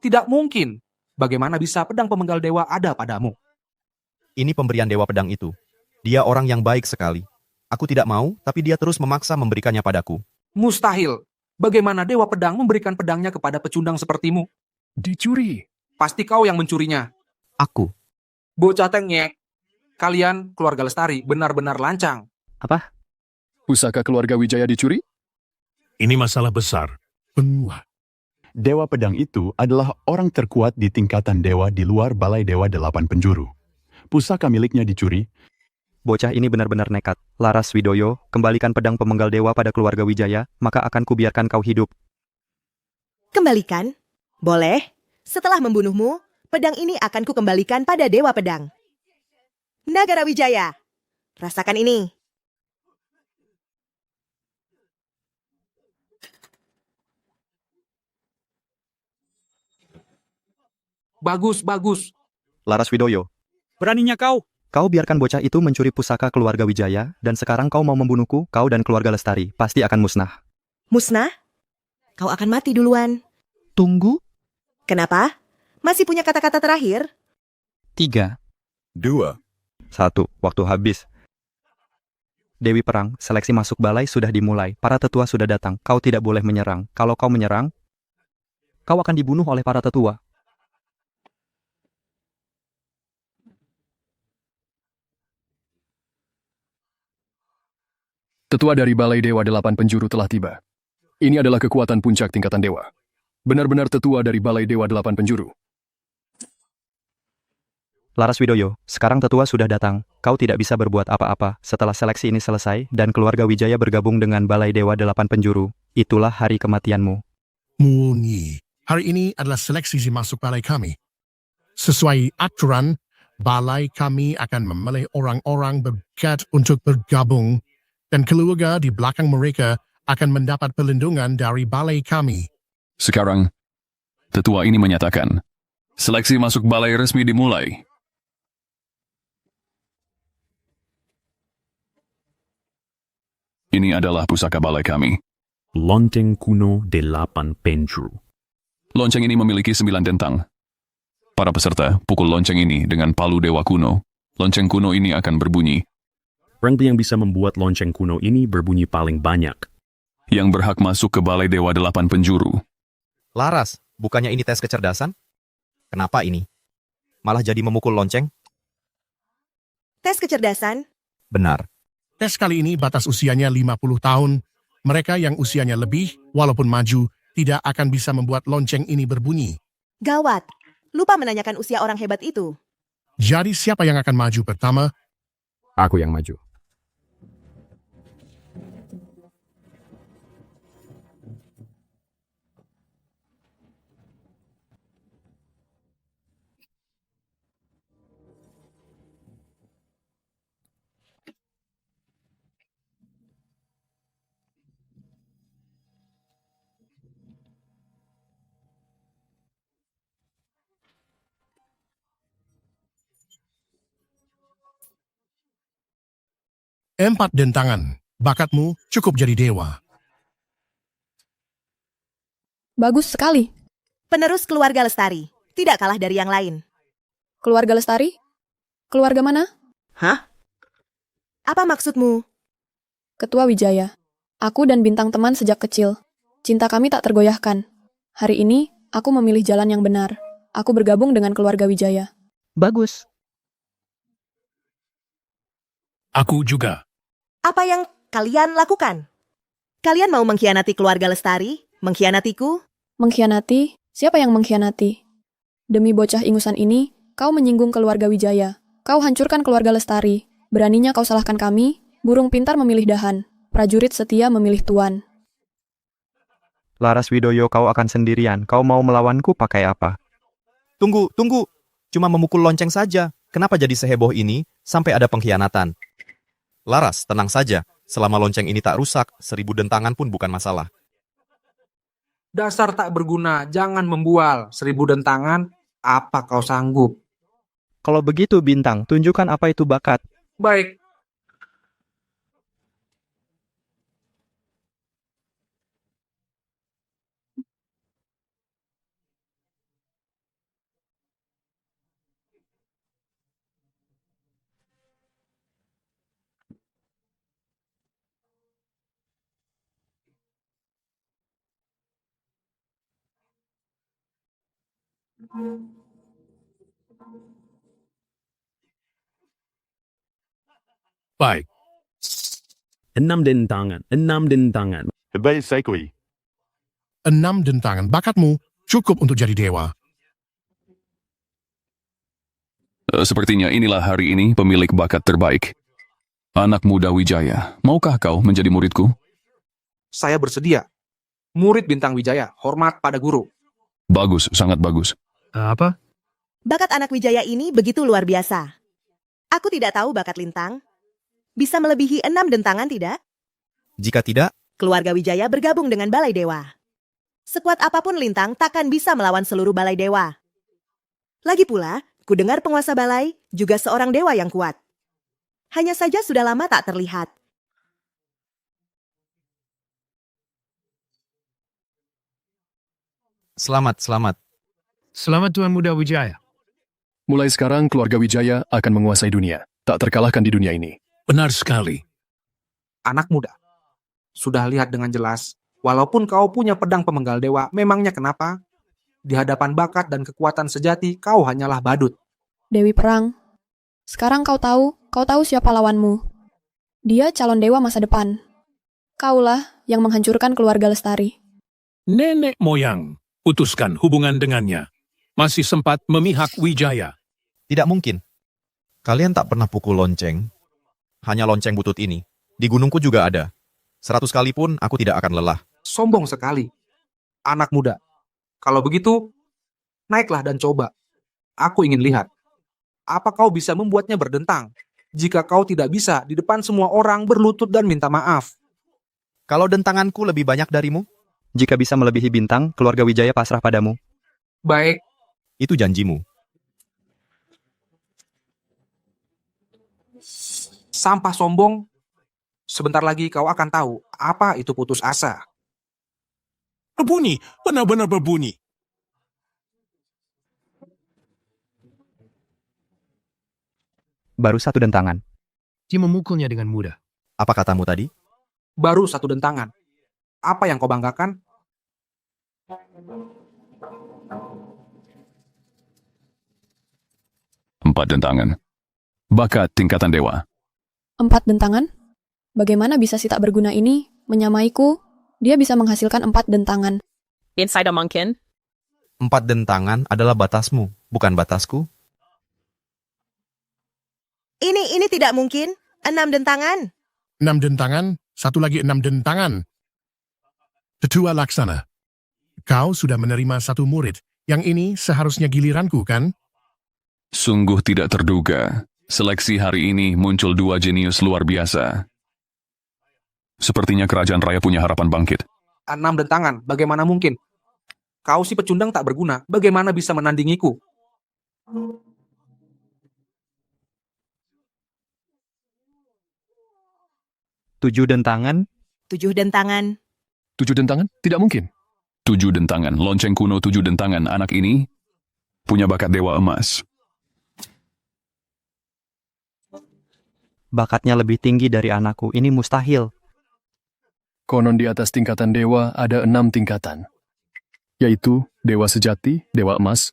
Tidak mungkin. Bagaimana bisa pedang pemenggal dewa ada padamu? Ini pemberian Dewa Pedang itu. Dia orang yang baik sekali. Aku tidak mau, tapi dia terus memaksa memberikannya padaku. Mustahil. Bagaimana Dewa Pedang memberikan pedangnya kepada pecundang sepertimu? Dicuri. Pasti kau yang mencurinya. Aku. Bocah tengek. Kalian, keluarga Lestari, benar-benar lancang. Apa? Pusaka keluarga Wijaya dicuri? Ini masalah besar. Benua. Dewa Pedang itu adalah orang terkuat di tingkatan dewa di luar Balai Dewa 8 Penjuru. Pusaka miliknya dicuri. Bocah ini benar-benar nekat. Laras Widoyo, kembalikan pedang pemenggal dewa pada keluarga Wijaya, maka akan kubiarkan kau hidup. Kembalikan? Boleh. Setelah membunuhmu, pedang ini akan kukembalikan pada Dewa Pedang. Nagara Wijaya, rasakan ini. Bagus, bagus. Laras Widoyo. Beraninya kau. Kau biarkan bocah itu mencuri pusaka keluarga Wijaya, dan sekarang kau mau membunuhku, kau dan keluarga Lestari, pasti akan musnah. Musnah? Kau akan mati duluan. Tunggu. Kenapa? Masih punya kata-kata terakhir? 3, 2, 1, waktu habis. Dewi Perang, seleksi masuk balai sudah dimulai, para tetua sudah datang, kau tidak boleh menyerang. Kalau kau menyerang, kau akan dibunuh oleh para tetua. Tetua dari Balai Dewa 8 Penjuru telah tiba. Ini adalah kekuatan puncak tingkatan dewa. Benar-benar tetua dari Balai Dewa 8 Penjuru. Laras Widoyo, sekarang tetua sudah datang. Kau tidak bisa berbuat apa-apa setelah seleksi ini selesai dan keluarga Wijaya bergabung dengan Balai Dewa 8 Penjuru. Itulah hari kematianmu. Murni. Hari ini adalah seleksi masuk balai kami. Sesuai aturan, balai kami akan memilih orang-orang berbakat untuk bergabung dan keluarga di belakang mereka akan mendapat perlindungan dari balai kami. Sekarang, tetua ini menyatakan, seleksi masuk balai resmi dimulai. Ini adalah pusaka balai kami. Lonceng kuno 8 penjuru. Lonceng ini memiliki 9 dentang. Para peserta pukul lonceng ini dengan palu dewa kuno. Lonceng kuno ini akan berbunyi. Rank yang bisa membuat lonceng kuno ini berbunyi paling banyak. Yang berhak masuk ke Balai Dewa 8 Penjuru. Laras, bukannya ini tes kecerdasan? Kenapa ini? Malah jadi memukul lonceng? Tes kecerdasan? Benar. Tes kali ini batas usianya 50 tahun. Mereka yang usianya lebih, walaupun maju, tidak akan bisa membuat lonceng ini berbunyi. Gawat. Lupa menanyakan usia orang hebat itu. Jadi siapa yang akan maju pertama? Aku yang maju. Empat dentangan. Bakatmu cukup jadi dewa. Bagus sekali. Penerus keluarga Lestari. Tidak kalah dari yang lain. Keluarga Lestari? Keluarga mana? Hah? Apa maksudmu? Ketua Wijaya. Aku dan Bintang teman sejak kecil. Cinta kami tak tergoyahkan. Hari ini, aku memilih jalan yang benar. Aku bergabung dengan keluarga Wijaya. Bagus. Aku juga. Apa yang kalian lakukan? Kalian mau mengkhianati keluarga Lestari? Mengkhianatiku? Mengkhianati? Siapa yang mengkhianati? Demi bocah ingusan ini, kau menyinggung keluarga Wijaya. Kau hancurkan keluarga Lestari. Beraninya kau salahkan kami? Burung pintar memilih dahan. Prajurit setia memilih tuan. Laras Widoyo, kau akan sendirian. Kau mau melawanku pakai apa? Tunggu. Cuma memukul lonceng saja. Kenapa jadi seheboh ini sampai ada pengkhianatan? Laras, tenang saja. Selama lonceng ini tak rusak, 1000 dentangan pun bukan masalah. Dasar tak berguna, jangan membual. 1000 dentangan, apa kau sanggup? Kalau begitu Bintang, tunjukkan apa itu bakat. Baik. Baik. 6 dentangan. Baik, Sekui. 6 dentangan. Bakatmu cukup untuk jadi dewa. Sepertinya inilah hari ini pemilik bakat terbaik. Anak muda Wijaya, maukah kau menjadi muridku? Saya bersedia. Murid Bintang Wijaya, hormat pada guru. Bagus, sangat bagus. Apa? Bakat anak Wijaya ini begitu luar biasa. Aku tidak tahu bakat Lintang. Bisa melebihi 6 dentangan tidak? Jika tidak, Keluarga Wijaya bergabung dengan Balai Dewa. Sekuat apapun Lintang takkan bisa melawan seluruh Balai Dewa. Lagi pula, ku dengar penguasa Balai juga seorang dewa yang kuat. Hanya saja sudah lama tak terlihat. Selamat. Selamat Tuan Muda Wijaya. Mulai sekarang keluarga Wijaya akan menguasai dunia. Tak terkalahkan di dunia ini. Benar sekali. Anak muda, sudah lihat dengan jelas, walaupun kau punya pedang pemenggal dewa, memangnya kenapa? Di hadapan bakat dan kekuatan sejati, kau hanyalah badut. Dewi Perang. Sekarang kau tahu siapa lawanmu. Dia calon dewa masa depan. Kaulah yang menghancurkan keluarga Lestari. Nenek moyang, putuskan hubungan dengannya. Masih sempat memihak Wijaya. Tidak mungkin. Kalian tak pernah pukul lonceng. Hanya lonceng butut ini. Di gunungku juga ada. 100 kali pun aku tidak akan lelah. Sombong sekali. Anak muda. Kalau begitu, naiklah dan coba. Aku ingin lihat. Apa kau bisa membuatnya berdentang? Jika kau tidak bisa, di depan semua orang berlutut dan minta maaf. Kalau dentanganku lebih banyak darimu? Jika bisa melebihi Bintang, keluarga Wijaya pasrah padamu. Baik. Itu janjimu. Sampah sombong. Sebentar lagi kau akan tahu apa itu putus asa. Berbunyi, benar-benar berbunyi. Baru 1 dentangan. Dia memukulnya dengan mudah. Apa katamu tadi? Baru 1 dentangan. Apa yang kau banggakan? Empat dentangan. Bakat tingkatan dewa. 4 dentangan? Bagaimana bisa si tak berguna ini menyamaiku? Dia bisa menghasilkan 4 dentangan. Inside a mungkin. 4 dentangan adalah batasmu, bukan batasku. Ini tidak mungkin. 6 dentangan. 6 dentangan, satu lagi 6 dentangan. Tetua Laksana, kau sudah menerima 1 murid. Yang ini seharusnya giliranku, kan? Sungguh tidak terduga. Seleksi hari ini muncul 2 jenius luar biasa. Sepertinya kerajaan raya punya harapan bangkit. 6 dentangan, bagaimana mungkin? Kau si pecundang tak berguna, bagaimana bisa menandingiku? Tujuh dentangan? 7 dentangan. 7 dentangan? Tidak mungkin. 7 dentangan, lonceng kuno 7 dentangan anak ini punya bakat dewa emas. Bakatnya lebih tinggi dari anakku, ini mustahil. Konon di atas tingkatan dewa ada 6 tingkatan, yaitu Dewa Sejati, Dewa Emas,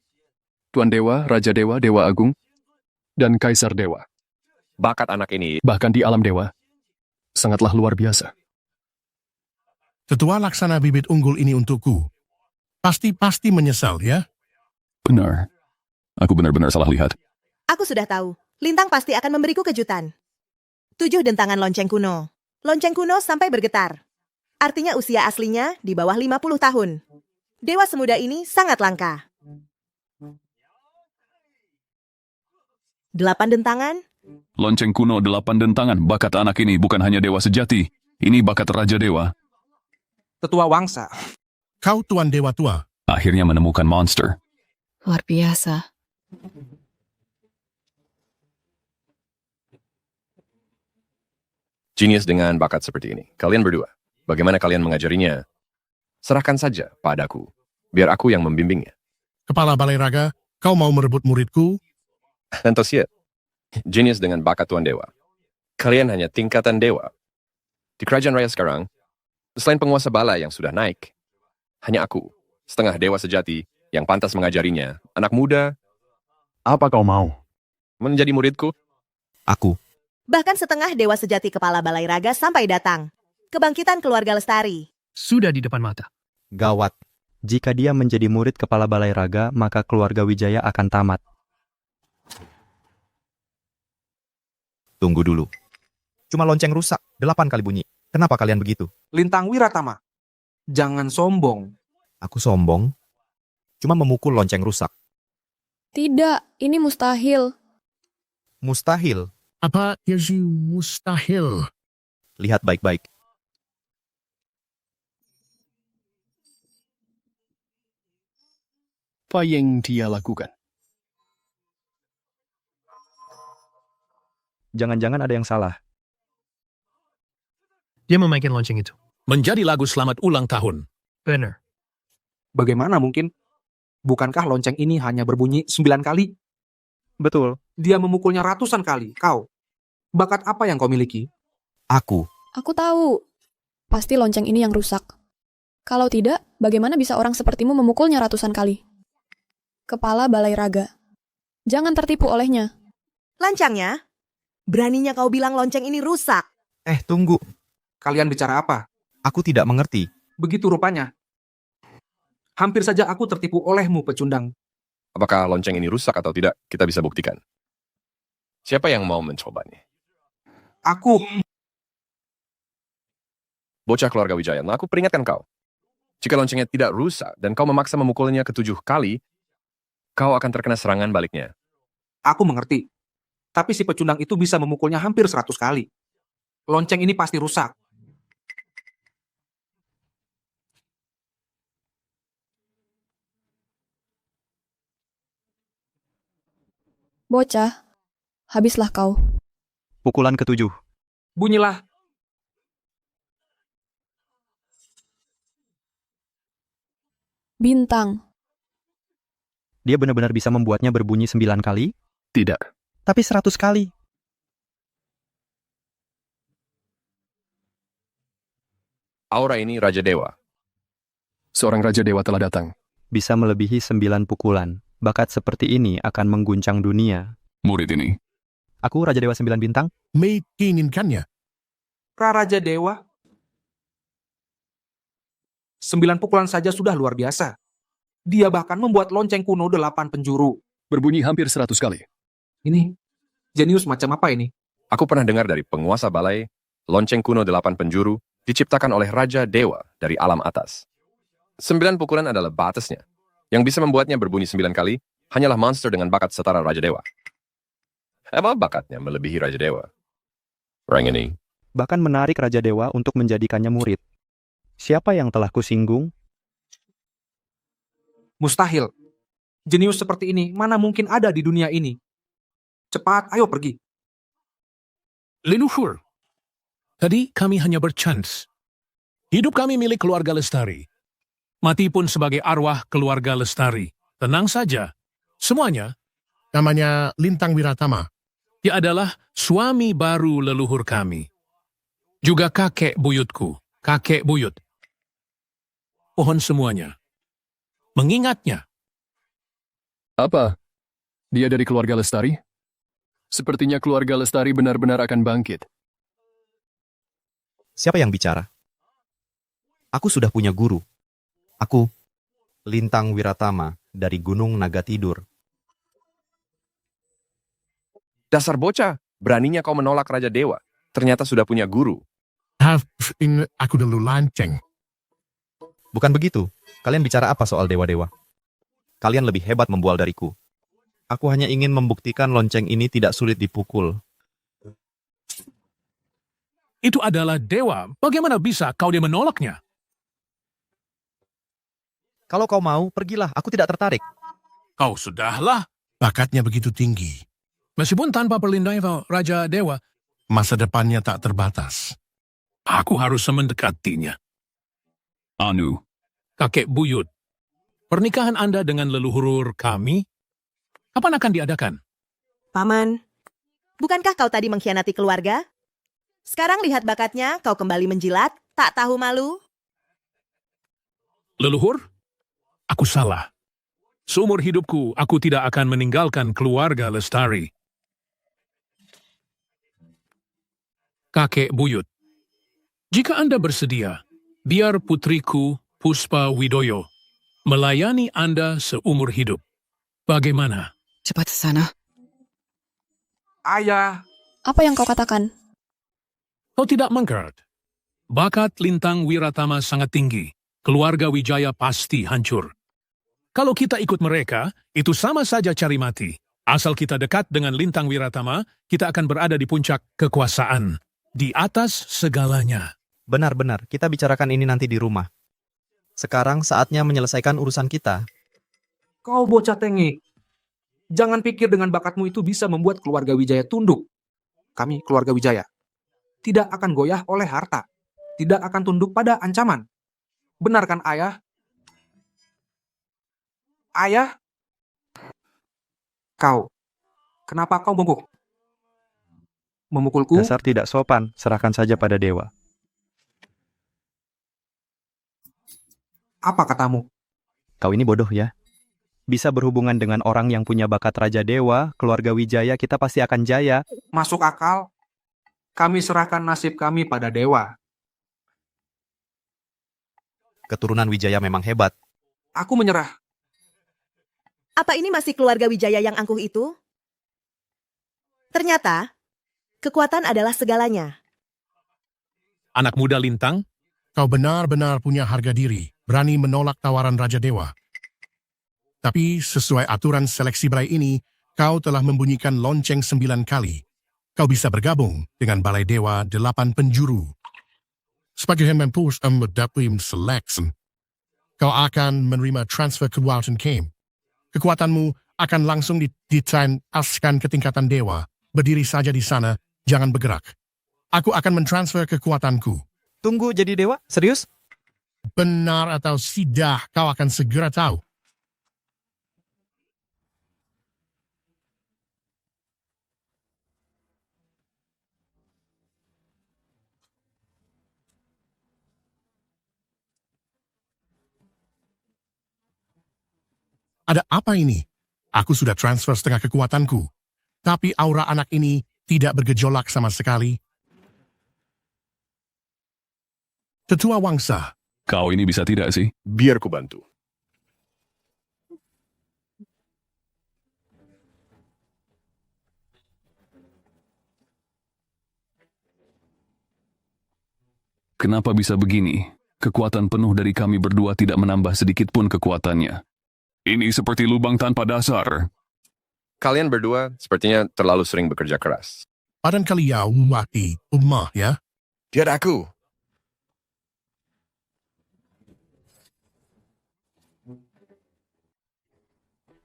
Tuan Dewa, Raja Dewa, Dewa Agung, dan Kaisar Dewa. Bakat anak ini, Bahkan di alam dewa, sangatlah luar biasa. Tetua laksana bibit unggul ini untukku. Pasti menyesal, ya? Benar. Aku benar-benar salah lihat. Aku sudah tahu. Lintang pasti akan memberiku kejutan. 7 dentangan lonceng kuno. Lonceng kuno sampai bergetar. Artinya usia aslinya di bawah 50 tahun. Dewa semuda ini sangat langka. 8 dentangan, Lonceng kuno 8 dentangan. Bakat anak ini bukan hanya dewa sejati. Ini bakat Raja Dewa. Tetua Wangsa. Kau Tuan Dewa Tua. Akhirnya menemukan monster. Luar biasa. jenius dengan bakat seperti ini. Kalian berdua, bagaimana kalian mengajarinya? Serahkan saja padaku, biar aku yang membimbingnya. Kepala Balai Raga, kau mau merebut muridku? Tentu siap. Jenius dengan bakat Tuan Dewa. Kalian hanya tingkatan dewa. Di kerajaan raya sekarang, selain penguasa balai yang sudah naik, hanya aku, setengah dewa sejati, yang pantas mengajarinya. Anak muda, Apa kau mau? menjadi muridku. Aku. bahkan setengah dewa sejati kepala Balai Raga sampai datang. Kebangkitan keluarga Lestari. Sudah di depan mata. Gawat. Jika dia menjadi murid kepala Balai Raga, maka keluarga Wijaya akan tamat. Tunggu dulu. Cuma lonceng rusak, 8 kali bunyi. Kenapa kalian begitu? Lintang Wiratama. Jangan sombong. Aku sombong. Cuma memukul lonceng rusak. Tidak, ini mustahil. Mustahil. Apa Yesu mustahil? Lihat baik-baik. Apa yang dia lakukan? Jangan-jangan ada yang salah. Dia memainkan lonceng itu. Menjadi lagu selamat ulang tahun. Benar. Bagaimana mungkin? Bukankah lonceng ini hanya berbunyi 9 kali? Betul. Dia memukulnya ratusan kali. Kau, bakat apa yang kau miliki? Aku. Aku tahu. Pasti lonceng ini yang rusak. Kalau tidak, bagaimana bisa orang sepertimu memukulnya ratusan kali? Kepala Balai Raga. Jangan tertipu olehnya. Lancangnya? Beraninya kau bilang lonceng ini rusak. Tunggu. Kalian bicara apa? Aku tidak mengerti. Begitu rupanya. Hampir saja aku tertipu olehmu, pecundang. Apakah lonceng ini rusak atau tidak, kita bisa buktikan. Siapa yang mau mencobanya? Aku. Bocah keluarga Wijaya, aku peringatkan kau. Jika loncengnya tidak rusak dan kau memaksa memukulnya ke-7 kali, kau akan terkena serangan baliknya. Aku mengerti. Tapi si pecundang itu bisa memukulnya hampir 100 kali. Lonceng ini pasti rusak. Bocah, habislah kau. Pukulan ke-7. Bunyilah. Bintang. Dia benar-benar bisa membuatnya berbunyi 9 kali? Tidak. Tapi 100 kali. Aura ini Raja Dewa. Seorang Raja Dewa telah datang. Bisa melebihi 9 pukulan. Bakat seperti ini akan mengguncang dunia. Murid ini. Aku Raja Dewa 9 bintang. Menginginkannya. Raja Dewa. 9 pukulan saja sudah luar biasa. Dia bahkan membuat lonceng kuno 8 penjuru. Berbunyi hampir 100 kali. Ini, jenius macam apa ini? Aku pernah dengar dari penguasa balai, lonceng kuno 8 penjuru diciptakan oleh Raja Dewa dari alam atas. 9 pukulan adalah batasnya. Yang bisa membuatnya berbunyi 9 kali hanyalah monster dengan bakat setara Raja Dewa. Apa bakatnya melebihi Raja Dewa? Orang ini. Bahkan menarik Raja Dewa untuk menjadikannya murid. Siapa yang telah kusinggung? Mustahil. Jenius seperti ini mana mungkin ada di dunia ini? Cepat, ayo pergi. Leluhur. Tadi kami hanya berchance. Hidup kami milik keluarga Lestari. Mati pun sebagai arwah keluarga Lestari. Tenang saja. Semuanya. Namanya Lintang Wiratama. Dia adalah suami baru leluhur kami. Juga kakek buyutku, kakek buyut. Pohon semuanya. Mengingatnya. Apa? Dia dari keluarga Lestari? Sepertinya keluarga Lestari benar-benar akan bangkit. Siapa yang bicara? Aku sudah punya guru. Aku, Lintang Wiratama dari Gunung Naga Tidur. Dasar bocah, beraninya kau menolak Raja Dewa. Ternyata sudah punya guru. Aku dulu lanceng. Bukan begitu. Kalian bicara apa soal dewa-dewa? Kalian lebih hebat membual dariku. Aku hanya ingin membuktikan lonceng ini tidak sulit dipukul. Itu adalah dewa. Bagaimana bisa kau dia menolaknya? Kalau kau mau, pergilah. Aku tidak tertarik. Kau sudahlah. Bakatnya begitu tinggi. Meskipun tanpa perlindungan Raja Dewa, Masa depannya tak terbatas. aku harus mendekatinya. Anu, Kakek buyut, pernikahan Anda dengan leluhur kami, kapan akan diadakan? Paman, bukankah kau tadi mengkhianati keluarga? Sekarang lihat bakatnya, kau kembali menjilat, tak tahu malu. Leluhur? Aku salah. Seumur hidupku, aku tidak akan meninggalkan keluarga Lestari. Kakek buyut, jika Anda bersedia, biar putriku Puspa Widoyo melayani Anda seumur hidup. Bagaimana? Cepat ke sana. Ayah, Apa yang kau katakan? Kau tidak mengkert. Bakat Lintang Wiratama sangat tinggi. Keluarga Wijaya pasti hancur. Kalau kita ikut mereka, itu sama saja cari mati. Asal kita dekat dengan Lintang Wiratama, kita akan berada di puncak kekuasaan. Di atas segalanya. Benar-benar, kita bicarakan ini nanti di rumah. Sekarang saatnya menyelesaikan urusan kita. kau bocah tengik. Jangan pikir dengan bakatmu itu bisa membuat keluarga Wijaya tunduk. Kami, keluarga Wijaya, tidak akan goyah oleh harta. Tidak akan tunduk pada ancaman. Benar kan, Ayah? Ayah? Kau, kenapa kau bongkok? Memukulku? Dasar tidak sopan, serahkan saja pada dewa. Apa katamu? Kau ini bodoh ya. Bisa berhubungan dengan orang yang punya bakat Raja Dewa, keluarga Wijaya, kita pasti akan jaya. Masuk akal. Kami serahkan nasib kami pada dewa. Keturunan Wijaya memang hebat. Aku menyerah. Apa ini masih keluarga Wijaya yang angkuh itu? Ternyata, kekuatan adalah segalanya. Anak muda Lintang, Kau benar-benar punya harga diri, berani menolak tawaran Raja Dewa. Tapi sesuai aturan seleksi berai ini, kau telah membunyikan lonceng 9 kali. Kau bisa bergabung dengan Balai Dewa 8 Penjuru. Sebagai mempush dalam seleksi, kau akan menerima transfer kekuatan Kame. Kekuatanmu akan langsung ditransferkan ke tingkatan dewa. Berdiri saja di sana, jangan bergerak. Aku akan mentransfer kekuatanku. Tunggu jadi dewa? Serius? Benar atau tidak, kau akan segera tahu. Ada apa ini? Aku sudah transfer setengah kekuatanku. Tapi aura anak ini tidak bergejolak sama sekali. Tetua Wangsa. kau ini bisa tidak sih? Biar ku bantu. Kenapa bisa begini? Kekuatan penuh dari kami berdua tidak menambah sedikit pun kekuatannya. Ini seperti lubang tanpa dasar. Kalian berdua sepertinya terlalu sering bekerja keras. Padan kalian wati umah ya. Tiada aku.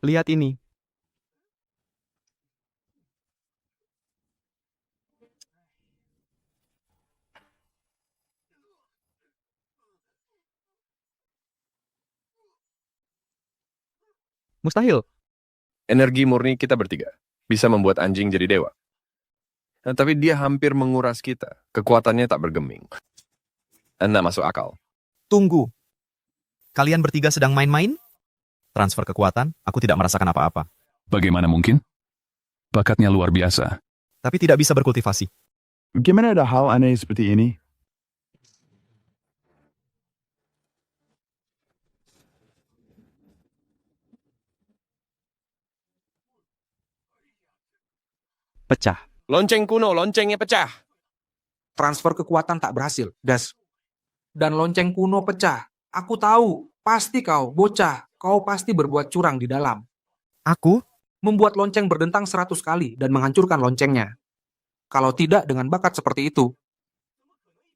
Lihat ini. Mustahil. Energi murni kita bertiga bisa membuat anjing jadi dewa. Tapi dia hampir menguras kita. Kekuatannya tak bergeming. Nggak masuk akal. Tunggu. Kalian bertiga sedang main-main? Transfer kekuatan, aku tidak merasakan apa-apa. Bagaimana mungkin? Bakatnya luar biasa. Tapi tidak bisa berkultivasi. Gimana ada hal aneh seperti ini? Pecah. Lonceng kuno, loncengnya pecah. Transfer kekuatan tak berhasil, Das. Dan lonceng kuno pecah. Aku tahu, pasti kau, bocah, kau pasti berbuat curang di dalam. Aku? Membuat lonceng berdentang 100 kali dan menghancurkan loncengnya. Kalau tidak dengan bakat seperti itu,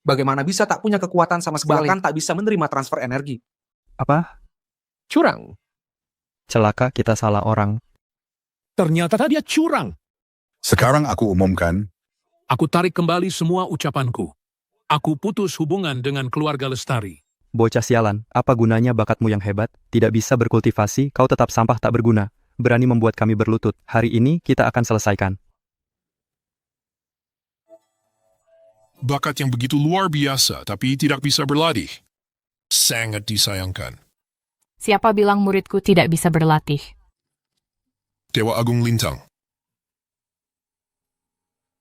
bagaimana bisa tak punya kekuatan sama sekali, bahkan tak bisa menerima transfer energi? Apa? Curang. Celaka, kita salah orang. Ternyata dia curang. Sekarang aku umumkan, Aku tarik kembali semua ucapanku. Aku putus hubungan dengan keluarga Lestari. Bocah sialan, apa gunanya bakatmu yang hebat? Tidak bisa berkultivasi, kau tetap sampah tak berguna. Berani membuat kami berlutut. Hari ini kita akan selesaikan. Bakat yang begitu luar biasa, tapi tidak bisa berlatih. Sangat disayangkan. Siapa bilang muridku tidak bisa berlatih? Dewa Agung Lintang.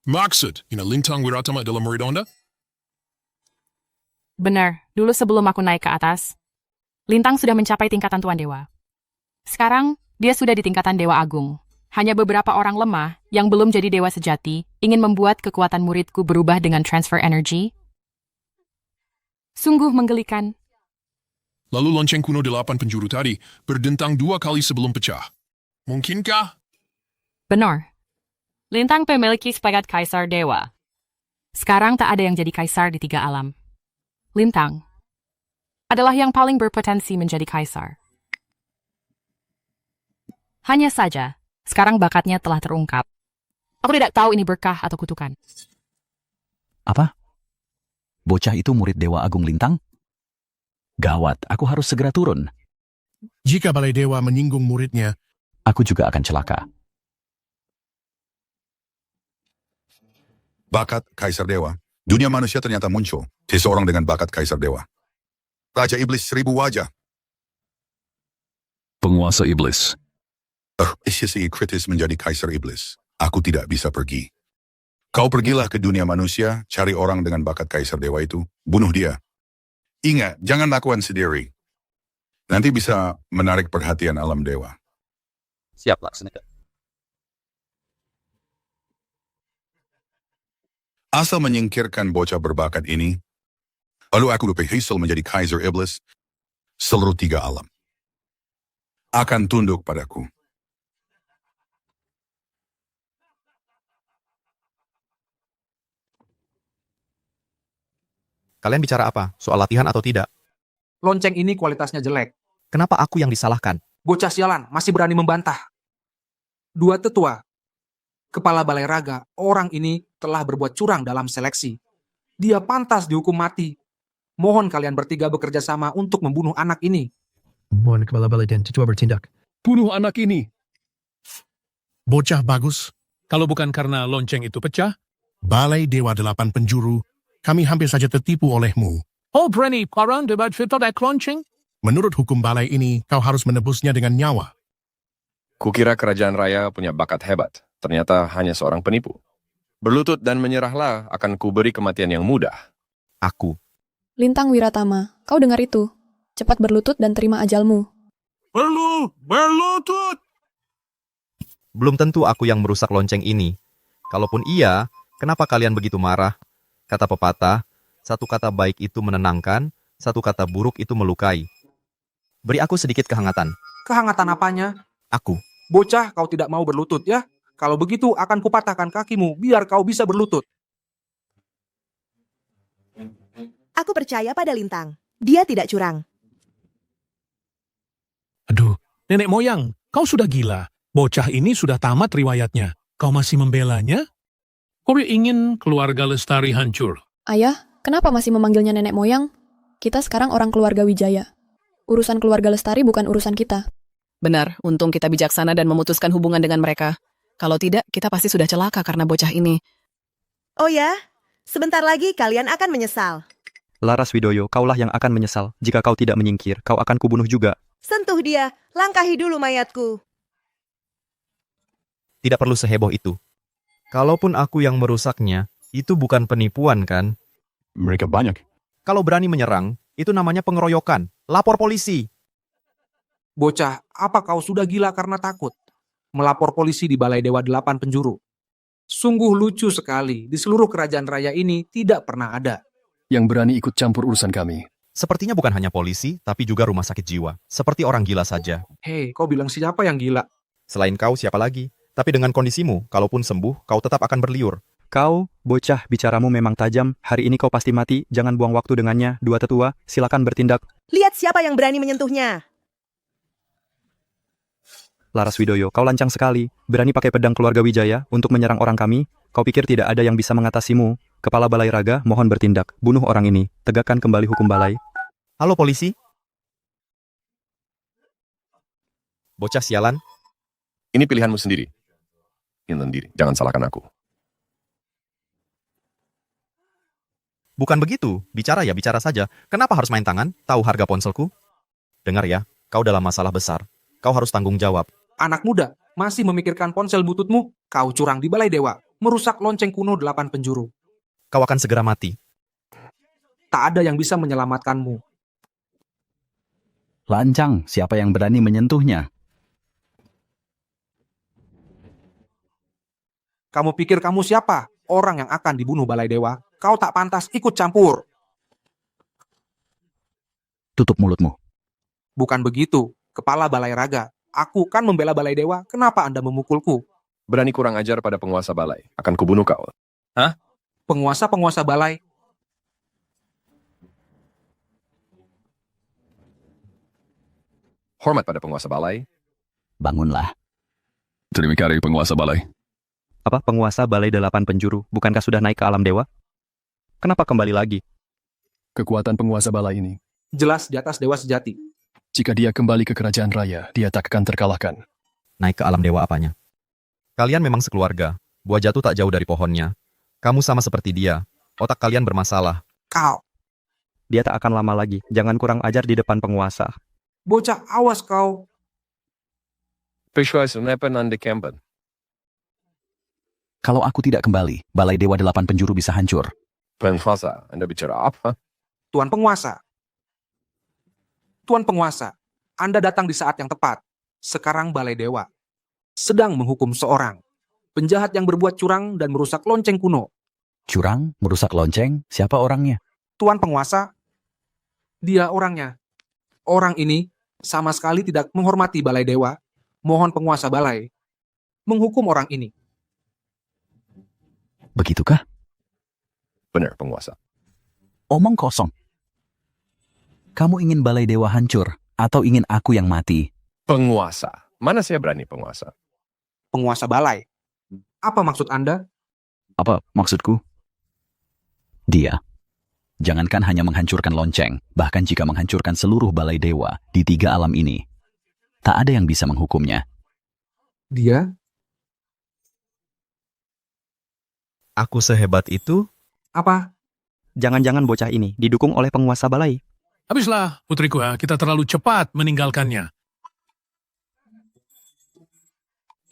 Maksud, Lintang Wiratama adalah murid Anda? Benar, dulu sebelum aku naik ke atas, Lintang sudah mencapai tingkatan Tuan Dewa. Sekarang, dia sudah di tingkatan Dewa Agung. Hanya beberapa orang lemah, yang belum jadi dewa sejati, ingin membuat kekuatan muridku berubah dengan transfer energy. Sungguh menggelikan. Lalu lonceng kuno 8 penjuru tadi berdentang 2 kali sebelum pecah. Mungkinkah? Benar. Lintang memiliki spaghetti kaisar dewa. Sekarang tak ada yang jadi kaisar di 3 alam. Lintang adalah yang paling berpotensi menjadi kaisar. Hanya saja, sekarang bakatnya telah terungkap. Aku tidak tahu ini berkah atau kutukan. Apa? Bocah itu murid Dewa Agung Lintang? Gawat, aku harus segera turun. Jika Balai Dewa menyinggung muridnya, aku juga akan celaka. bakat Kaisar Dewa. Dunia manusia ternyata muncul seseorang dengan bakat Kaisar Dewa. Raja Iblis 1000 wajah. Penguasa Iblis. Sisi kritis menjadi Kaisar Iblis. Aku tidak bisa pergi. Kau pergilah ke dunia manusia, cari orang dengan bakat Kaisar Dewa itu, bunuh dia. Ingat, jangan lakukan sendiri. Nanti bisa menarik perhatian alam dewa. Siap, laksanakan. Asal menyingkirkan bocah berbakat ini, lalu aku berhasil menjadi Kaisar Iblis, seluruh 3 alam akan tunduk padaku. Kalian bicara apa? Soal latihan atau tidak? Lonceng ini kualitasnya jelek. Kenapa aku yang disalahkan? Bocah sialan masih berani membantah. 2 tetua, kepala balai raga, orang ini telah berbuat curang dalam seleksi. Dia pantas dihukum mati. Mohon kalian bertiga bekerja sama untuk membunuh anak ini. Mohon kepala balai dan tetua bertindak. Bunuh anak ini. Bocah bagus. Kalau bukan karena lonceng itu pecah. Balai Dewa 8 penjuru, kami hampir saja tertipu olehmu. Oh, berani parang debat fitur dek lonceng? Menurut hukum balai ini, kau harus menebusnya dengan nyawa. Kukira kerajaan raya punya bakat hebat. Ternyata hanya seorang penipu. Berlutut dan menyerahlah, akan kuberi kematian yang mudah. Aku. Lintang Wiratama, kau dengar itu. Cepat berlutut dan terima ajalmu. Berlutut! Belum tentu aku yang merusak lonceng ini. Kalaupun iya, kenapa kalian begitu marah? Kata pepatah, satu kata baik itu menenangkan, satu kata buruk itu melukai. Beri aku sedikit kehangatan. Kehangatan apanya? Aku. Bocah, kau tidak mau berlutut ya? Kalau begitu akan kupatahkan kakimu biar kau bisa berlutut. Aku percaya pada Lintang. Dia tidak curang. Aduh, nenek moyang, kau sudah gila. Bocah ini sudah tamat riwayatnya. Kau masih membelanya? Kau ingin keluarga Lestari hancur? Ayah, kenapa masih memanggilnya nenek moyang? Kita sekarang orang keluarga Wijaya. Urusan keluarga Lestari bukan urusan kita. Benar, untung kita bijaksana dan memutuskan hubungan dengan mereka. Kalau tidak, kita pasti sudah celaka karena bocah ini. Oh ya, sebentar lagi kalian akan menyesal. Laras Widoyo, kaulah yang akan menyesal. Jika kau tidak menyingkir, kau akan kubunuh juga. Sentuh dia, langkahi dulu mayatku. Tidak perlu seheboh itu. Kalaupun aku yang merusaknya, itu bukan penipuan kan? Mereka banyak. Kalau berani menyerang, itu namanya pengeroyokan. Lapor polisi. Bocah, apa kau sudah gila karena takut? Melapor polisi di Balai Dewa 8 Penjuru. Sungguh lucu sekali, di seluruh kerajaan raya ini tidak pernah ada yang berani ikut campur urusan kami. Sepertinya bukan hanya polisi, tapi juga rumah sakit jiwa. Seperti orang gila saja. Hei, kau bilang siapa yang gila? Selain kau, siapa lagi? Tapi dengan kondisimu, kalaupun sembuh, kau tetap akan berliur. Kau, bocah, bicaramu memang tajam. Hari ini kau pasti mati. Jangan buang waktu dengannya. Dua tetua, silakan bertindak. Lihat siapa yang berani menyentuhnya. Laras Widoyo, kau lancang sekali. Berani pakai pedang keluarga Wijaya untuk menyerang orang kami. Kau pikir tidak ada yang bisa mengatasimu? Kepala Balai Raga, mohon bertindak. Bunuh orang ini. Tegakkan kembali hukum balai. Halo polisi. Bocah sialan. Ini pilihanmu sendiri. Intan diri, jangan salahkan aku. Bukan begitu. Bicara ya bicara saja. Kenapa harus main tangan? Tahu harga ponselku? Dengar ya, kau dalam masalah besar. Kau harus tanggung jawab. Anak muda, masih memikirkan ponsel bututmu? Kau curang di Balai Dewa, merusak lonceng kuno 8 penjuru. Kau akan segera mati. Tak ada yang bisa menyelamatkanmu. Lancang, siapa yang berani menyentuhnya? Kamu pikir kamu siapa? Orang yang akan dibunuh Balai Dewa. Kau tak pantas ikut campur. Tutup mulutmu. Bukan begitu, Kepala Balai Raga. Aku kan membela Balai Dewa, kenapa Anda memukulku? Berani kurang ajar pada penguasa balai. Akan kubunuh kau. Hah? Penguasa-penguasa balai? Hormat pada penguasa balai. Bangunlah. Terima kasih penguasa balai. Apa penguasa Balai 8 Penjuru? Bukankah sudah naik ke alam dewa? Kenapa kembali lagi? Kekuatan penguasa balai ini. Jelas di atas dewa sejati. Jika dia kembali ke kerajaan raya, dia tak akan terkalahkan. Naik ke alam dewa apanya? Kalian memang sekeluarga. Buah jatuh tak jauh dari pohonnya. Kamu sama seperti dia. Otak kalian bermasalah. Kau. Dia tak akan lama lagi. Jangan kurang ajar di depan penguasa. Bocah, awas kau. Kalau aku tidak kembali, Balai Dewa 8 Penjuru bisa hancur. Penguasa, Anda bicara apa? Tuan Penguasa. Tuan Penguasa, Anda datang di saat yang tepat. Sekarang Balai Dewa sedang menghukum seorang penjahat yang berbuat curang dan merusak lonceng kuno. Curang? Merusak lonceng? Siapa orangnya? Tuan Penguasa, dia orangnya. Orang ini sama sekali tidak menghormati Balai Dewa. Mohon Penguasa Balai menghukum orang ini. Begitukah? Benar, Penguasa. Omong kosong. Kamu ingin Balai Dewa hancur atau ingin aku yang mati? Penguasa. Mana saya berani, Penguasa? Penguasa Balai. Apa maksud Anda? Apa maksudku? Dia. Jangankan hanya menghancurkan lonceng, bahkan jika menghancurkan seluruh Balai Dewa di 3 alam ini, tak ada yang bisa menghukumnya. Dia? Aku sehebat itu? Apa? Jangan-jangan bocah ini didukung oleh penguasa balai. Habislah, putriku, kita terlalu cepat meninggalkannya.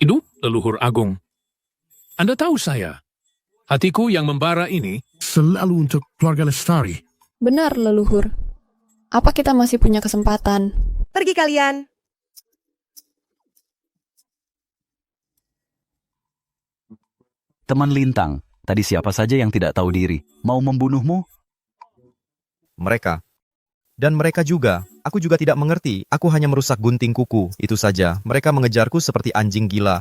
Hidup leluhur agung. Anda tahu saya. Hatiku yang membara ini Selalu untuk keluarga Lestari. Benar, leluhur. Apa kita masih punya kesempatan? Pergi kalian. Teman Lintang, tadi siapa saja yang tidak tahu diri, mau membunuhmu? Mereka. Dan mereka juga. Aku juga tidak mengerti. Aku hanya merusak gunting kuku. Itu saja. Mereka mengejarku seperti anjing gila.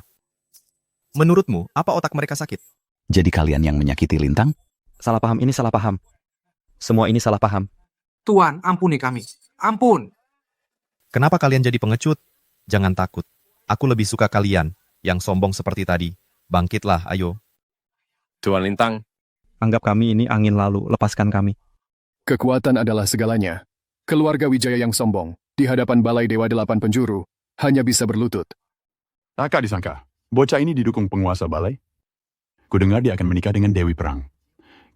Menurutmu, apa otak mereka sakit? Jadi kalian yang menyakiti Lintang? Salah paham ini salah paham. Semua ini salah paham. Tuan, ampuni kami. Ampun. Kenapa kalian jadi pengecut? Jangan takut. Aku lebih suka kalian yang sombong seperti tadi. Bangkitlah, ayo. Tuan Lintang. Anggap kami ini angin lalu, lepaskan kami. Kekuatan adalah segalanya. Keluarga Wijaya yang sombong, di hadapan Balai Dewa 8 Penjuru, hanya bisa berlutut. Tak disangka, bocah ini didukung penguasa balai. Kudengar dia akan menikah dengan Dewi Perang.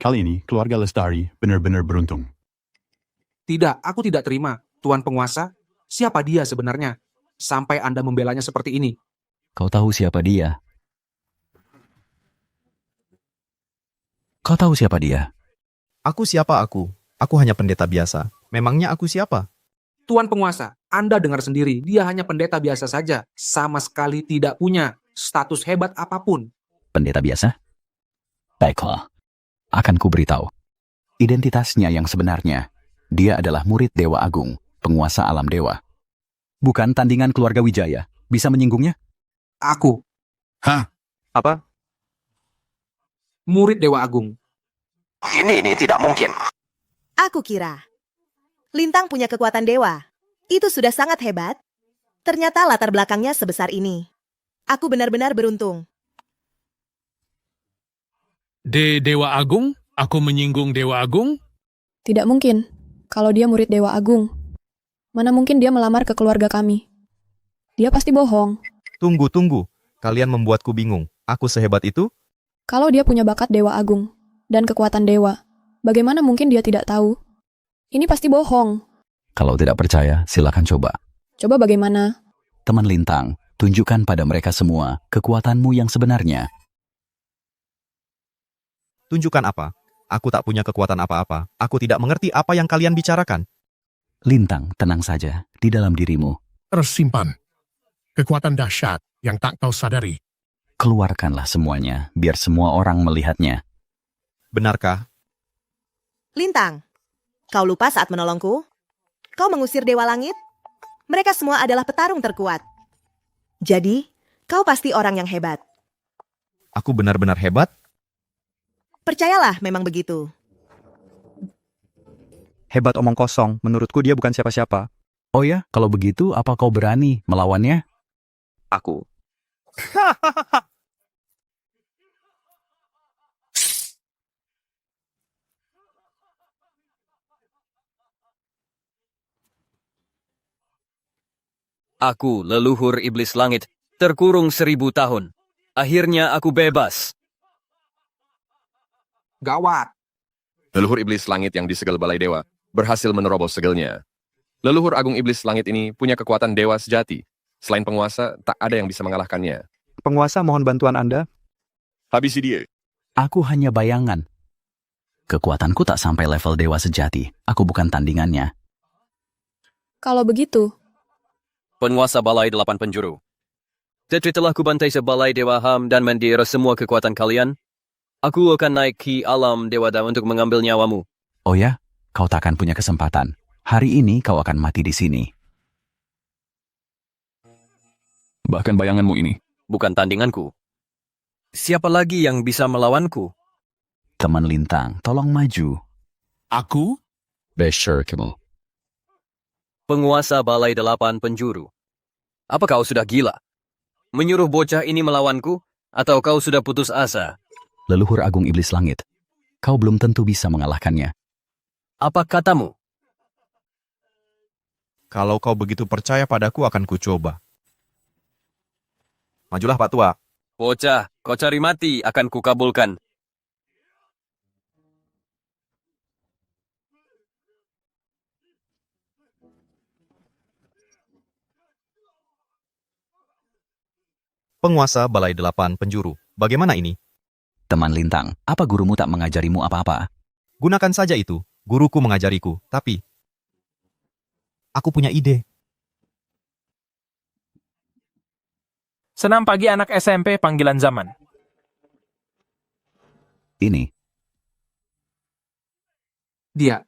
Kali ini, keluarga Lestari benar-benar beruntung. Tidak, aku tidak terima. Tuan penguasa, siapa dia sebenarnya? Sampai Anda membelanya seperti ini. Kau tahu siapa dia? Kau tahu siapa dia? Aku siapa aku? Aku hanya pendeta biasa. Memangnya aku siapa? Tuan penguasa, Anda dengar sendiri, dia hanya pendeta biasa saja. Sama sekali tidak punya status hebat apapun. Pendeta biasa? Baiklah, akan kuberitahu. Identitasnya yang sebenarnya, dia adalah murid Dewa Agung, penguasa alam dewa. Bukan tandingan keluarga Wijaya. Bisa menyinggungnya? Aku. Hah? Apa? Murid Dewa Agung. Ini tidak mungkin. Aku kira Lintang punya kekuatan dewa. Itu sudah sangat hebat. Ternyata latar belakangnya sebesar ini. Aku benar-benar beruntung. Dewa Agung? Aku menyinggung Dewa Agung? Tidak mungkin, kalau dia murid Dewa Agung. Mana mungkin dia melamar ke keluarga kami. Dia pasti bohong. Tunggu. Kalian membuatku bingung. Aku sehebat itu? Kalau dia punya bakat Dewa Agung dan kekuatan dewa, bagaimana mungkin dia tidak tahu? Ini pasti bohong. Kalau tidak percaya, silakan coba. Coba bagaimana? Teman Lintang, tunjukkan pada mereka semua kekuatanmu yang sebenarnya. Tunjukkan apa? Aku tak punya kekuatan apa-apa. Aku tidak mengerti apa yang kalian bicarakan. Lintang, tenang saja. Di dalam dirimu, Tersimpan. Kekuatan dahsyat yang tak kau sadari. keluarkanlah semuanya, biar semua orang melihatnya. Benarkah? Lintang, kau lupa saat menolongku? Kau mengusir Dewa Langit? Mereka semua adalah petarung terkuat. Jadi, kau pasti orang yang hebat. Aku benar-benar hebat? Percayalah, memang begitu. Hebat omong kosong, menurutku dia bukan siapa-siapa. Oh ya, kalau begitu apa kau berani melawannya? Aku. Aku, leluhur iblis langit, terkurung 1000 tahun. Akhirnya aku bebas. Gawat. Leluhur iblis langit yang disegel balai dewa berhasil menerobos segelnya. Leluhur agung iblis langit ini punya kekuatan dewa sejati. Selain penguasa, tak ada yang bisa mengalahkannya. Penguasa, mohon bantuan Anda. Habisi dia. Aku hanya bayangan. Kekuatanku tak sampai level dewa sejati. Aku bukan tandingannya. Kalau begitu, Penguasa balai 8 penjuru. Setelah kubantai sebalai dewa ham dan mendera semua kekuatan kalian, aku akan naik ke alam dewata untuk mengambil nyawamu. Oh ya, kau takkan punya kesempatan. Hari ini kau akan mati di sini. Bahkan bayanganmu ini. Bukan tandinganku. Siapa lagi yang bisa melawanku? Teman Lintang, tolong maju. Aku? Besar kamu. Penguasa balai 8 penjuru. Apa kau sudah gila? Menyuruh bocah ini melawanku? Atau kau sudah putus asa? Leluhur agung iblis langit. Kau belum tentu bisa mengalahkannya. Apa katamu? Kalau kau begitu percaya padaku, akan kucoba. Majulah, Pak Tua. Bocah, kau cari mati akan kukabulkan. Penguasa balai 8 penjuru. Bagaimana ini? Teman Lintang, apa gurumu tak mengajarimu apa-apa? Gunakan saja itu. Guruku mengajariku. Tapi, aku punya ide. Senam pagi anak SMP panggilan zaman. Ini. Dia.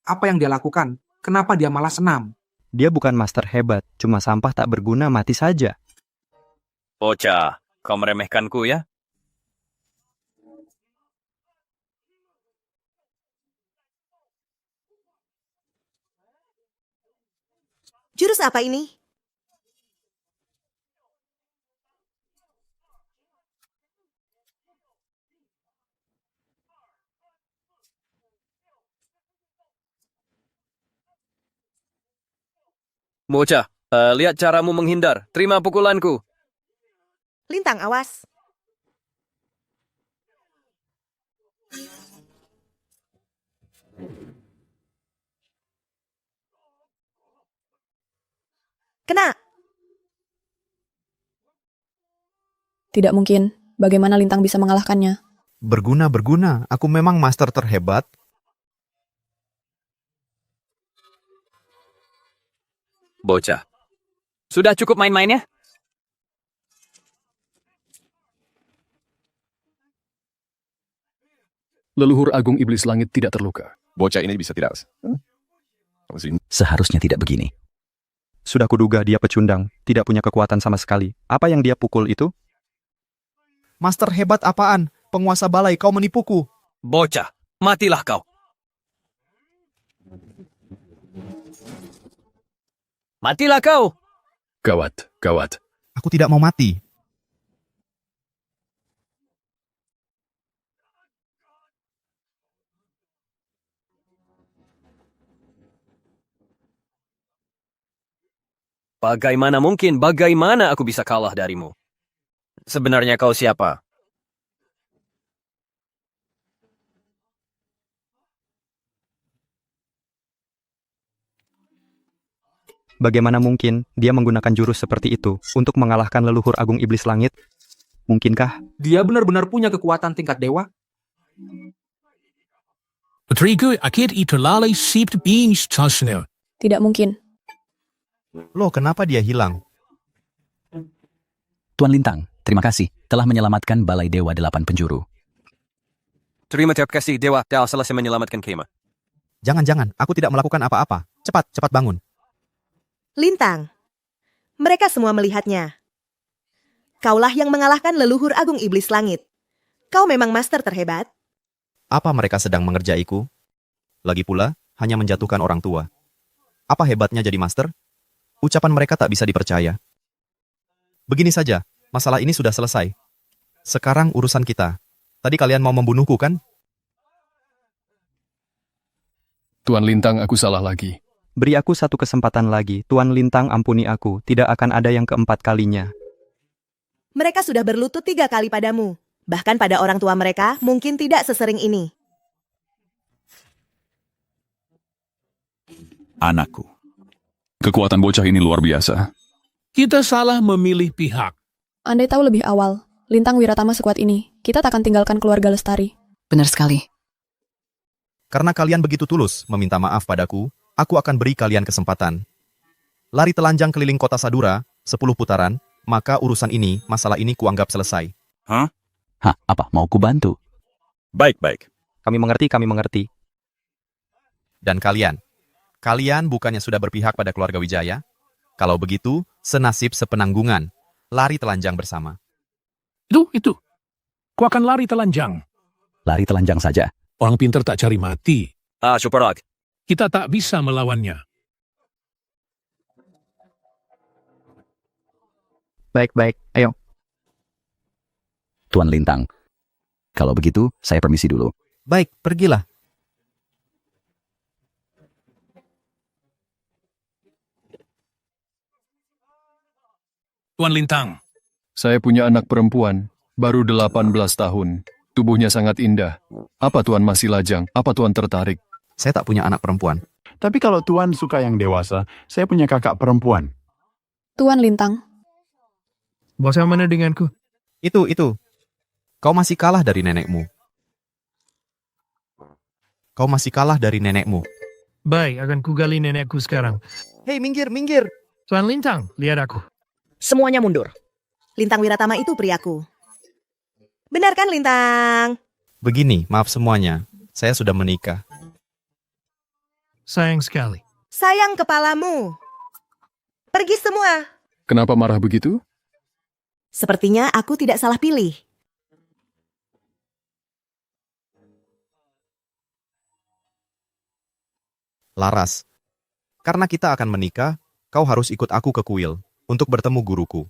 Apa yang dia lakukan? Kenapa dia malah senam? Dia bukan master hebat, cuma sampah tak berguna mati saja. Bocah, kau meremehkanku ya? Jurus apa ini? Bocah, lihat caramu menghindar. Terima pukulanku. Lintang, awas. Kena! Tidak mungkin. Bagaimana Lintang bisa mengalahkannya? Berguna. Aku memang master terhebat. Bocah. Sudah cukup main-mainnya? Leluhur Agung Iblis Langit tidak terluka. Bocah ini bisa tidak. Seharusnya tidak begini. Sudah kuduga dia pecundang, tidak punya kekuatan sama sekali. Apa yang dia pukul itu? Master hebat apaan? Penguasa balai, kau menipuku. Bocah, matilah kau. Matilah kau. Gawat. Aku tidak mau mati. Bagaimana mungkin? Bagaimana aku bisa kalah darimu? Sebenarnya kau siapa? Bagaimana mungkin dia menggunakan jurus seperti itu untuk mengalahkan leluhur Agung Iblis Langit? Mungkinkah? Dia benar-benar punya kekuatan tingkat dewa? Putriku, akid itulalay sipt being stasnil. Tidak mungkin. Loh, kenapa dia hilang? Tuan Lintang, terima kasih telah menyelamatkan Balai Dewa 8 Penjuru. Terima kasih Dewa, kau selesai menyelamatkan Kema. Jangan, aku tidak melakukan apa-apa. Cepat bangun. Lintang. Mereka semua melihatnya. Kaulah yang mengalahkan leluhur Agung Iblis Langit. Kau memang master terhebat. Apa mereka sedang mengerjaiku? Lagi pula, hanya menjatuhkan orang tua. Apa hebatnya jadi master? Ucapan mereka tak bisa dipercaya. Begini saja, masalah ini sudah selesai. Sekarang urusan kita. Tadi kalian mau membunuhku, kan? Tuan Lintang, aku salah lagi. Beri aku satu kesempatan lagi. Tuan Lintang, ampuni aku. Tidak akan ada yang keempat kalinya. Mereka sudah berlutut 3 kali padamu. Bahkan pada orang tua mereka mungkin tidak sesering ini. Anakku. Kekuatan bocah ini luar biasa. Kita salah memilih pihak. Andai tahu lebih awal, Lintang Wiratama sekuat ini, kita takkan tinggalkan keluarga Lestari. Benar sekali. Karena kalian begitu tulus meminta maaf padaku, aku akan beri kalian kesempatan. Lari telanjang keliling kota Sadura, 10 putaran, maka urusan ini, masalah ini kuanggap selesai. Hah, apa? Mau ku bantu? Baik. Kami mengerti. Dan kalian bukannya sudah berpihak pada keluarga Wijaya? Kalau begitu, senasib sepenanggungan. Lari telanjang bersama. Itu. Ku akan lari telanjang. Lari telanjang saja. Orang pintar tak cari mati. Superag. Kita tak bisa melawannya. Baik, ayo. Tuan Lintang, kalau begitu, saya permisi dulu. Baik, pergilah. Tuan Lintang. Saya punya anak perempuan, baru 18 tahun. Tubuhnya sangat indah. Apa Tuan masih lajang? Apa Tuan tertarik? Saya tak punya anak perempuan. Tapi kalau Tuan suka yang dewasa, saya punya kakak perempuan. Tuan Lintang. Bagaimana denganku? Itu. Kau masih kalah dari nenekmu. Baik, akan kugali nenekku sekarang. Hei, minggir. Tuan Lintang, lihat aku. Semuanya mundur. Lintang Wiratama itu priaku. Benar kan, Lintang? Begini, maaf semuanya. Saya sudah menikah. Sayang sekali. Sayang kepalamu. Pergi semua. Kenapa marah begitu? Sepertinya aku tidak salah pilih. Laras, karena kita akan menikah, kau harus ikut aku ke kuil untuk bertemu guruku.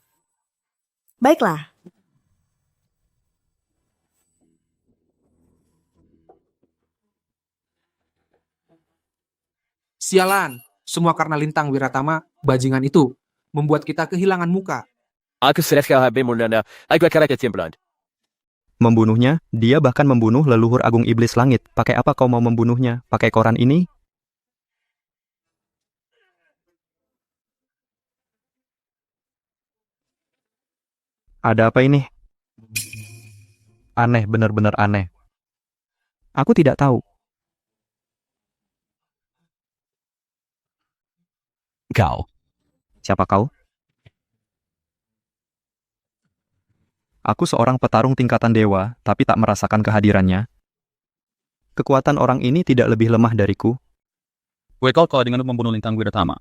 Baiklah. Sialan, semua karena Lintang Wiratama, bajingan itu, membuat kita kehilangan muka. Aku sudah mengundang Membunuhnya? Dia bahkan membunuh leluhur Agung Iblis Langit. Pakai apa kau mau membunuhnya? Pakai koran ini? Ada apa ini? Aneh, benar-benar aneh. Aku tidak tahu. Kau. Siapa kau? Aku seorang petarung tingkatan dewa, tapi tak merasakan kehadirannya. Kekuatan orang ini tidak lebih lemah dariku. Kau dengan membunuh Lintang Wiratama.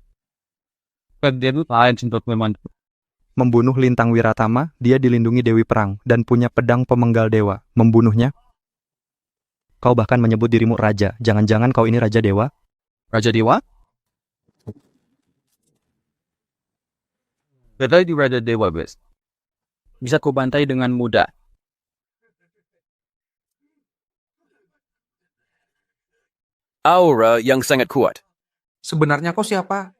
Membunuh Lintang Wiratama, dia dilindungi Dewi Perang dan punya pedang pemenggal dewa. Membunuhnya? Kau bahkan menyebut dirimu raja. Jangan-jangan kau ini raja dewa? Raja Dewa? Betul di Raja Dewa, bes. Bisa kau bantai dengan mudah. Aura yang sangat kuat. Sebenarnya kau siapa?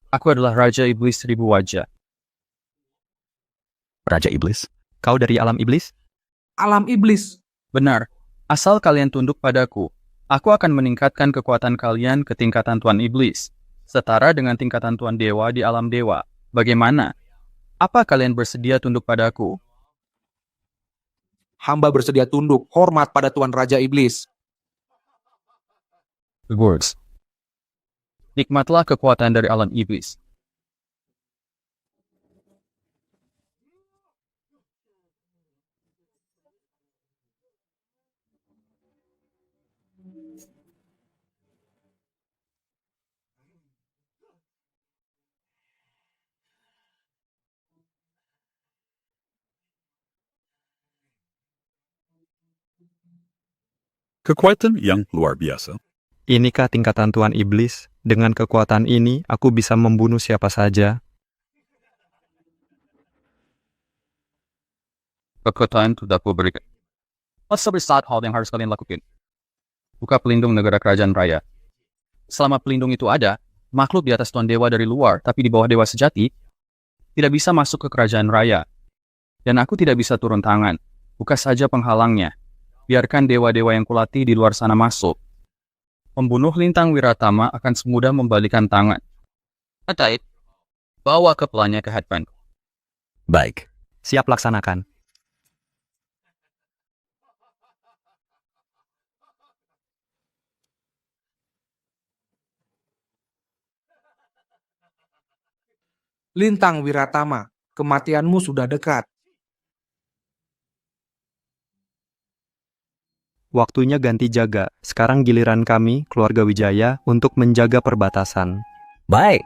Aku adalah Raja Iblis Seribu Wajah. Raja Iblis? Kau dari alam iblis? Alam iblis. Benar. Asal kalian tunduk padaku, aku akan meningkatkan kekuatan kalian ke tingkatan Tuan Iblis, setara dengan tingkatan Tuan Dewa di alam dewa. Bagaimana? Apa kalian bersedia tunduk padaku? Hamba bersedia tunduk, hormat pada Tuan Raja Iblis. The words. Nikmatlah kekuatan dari alam iblis. Kekuatan yang luar biasa. Inikah tingkatan Tuan Iblis? Dengan kekuatan ini, aku bisa membunuh siapa saja. Kekuatan sudah aku berikan. Sebesar saat hal yang harus kalian lakukan. Buka pelindung negara kerajaan raya. Selama pelindung itu ada, makhluk di atas Tuan Dewa dari luar, tapi di bawah Dewa sejati, tidak bisa masuk ke kerajaan raya. Dan aku tidak bisa turun tangan. Buka saja penghalangnya. Biarkan dewa-dewa yang kulatih di luar sana masuk. Pembunuh Lintang Wiratama akan semudah membalikan tangan. Atait, bawa kepalanya ke hadapan. Baik. Siap laksanakan. Lintang Wiratama, kematianmu sudah dekat. Waktunya ganti jaga. Sekarang giliran kami, keluarga Wijaya, untuk menjaga perbatasan. Baik.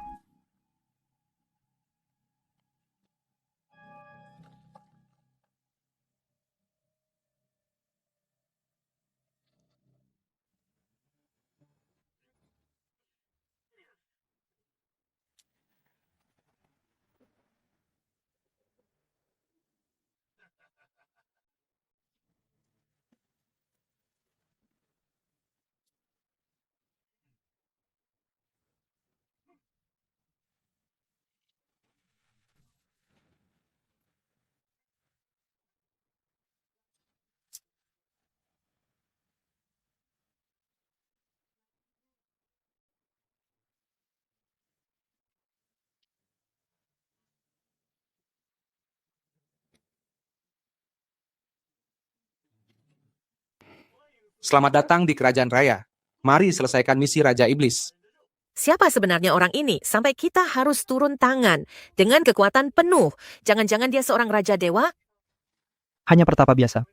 Selamat datang di Kerajaan Raya. Mari selesaikan misi Raja Iblis. Siapa sebenarnya orang ini sampai kita harus turun tangan dengan kekuatan penuh? Jangan-jangan dia seorang Raja Dewa? Hanya pertapa biasa.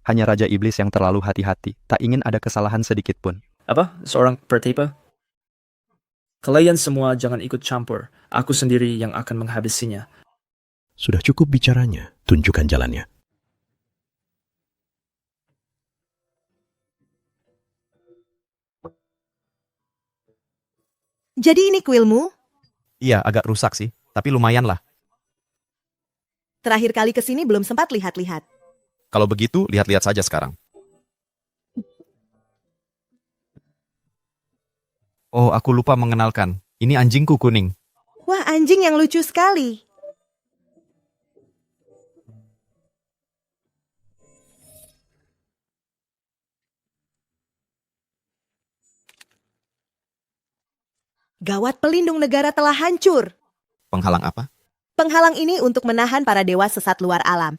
Hanya Raja Iblis yang terlalu hati-hati. Tak ingin ada kesalahan sedikit pun. Apa? Seorang pertipa? Kalian semua jangan ikut campur. Aku sendiri yang akan menghabisinya. Sudah cukup bicaranya. Tunjukkan jalannya. Jadi ini kuilmu? Iya, agak rusak sih. Tapi lumayan lah. Terakhir kali kesini belum sempat lihat-lihat. Kalau begitu, lihat-lihat saja sekarang. Oh, aku lupa mengenalkan. Ini anjingku kuning. Wah, anjing yang lucu sekali. Gawat, pelindung negara telah hancur. Penghalang apa? Penghalang ini untuk menahan para dewa sesat luar alam.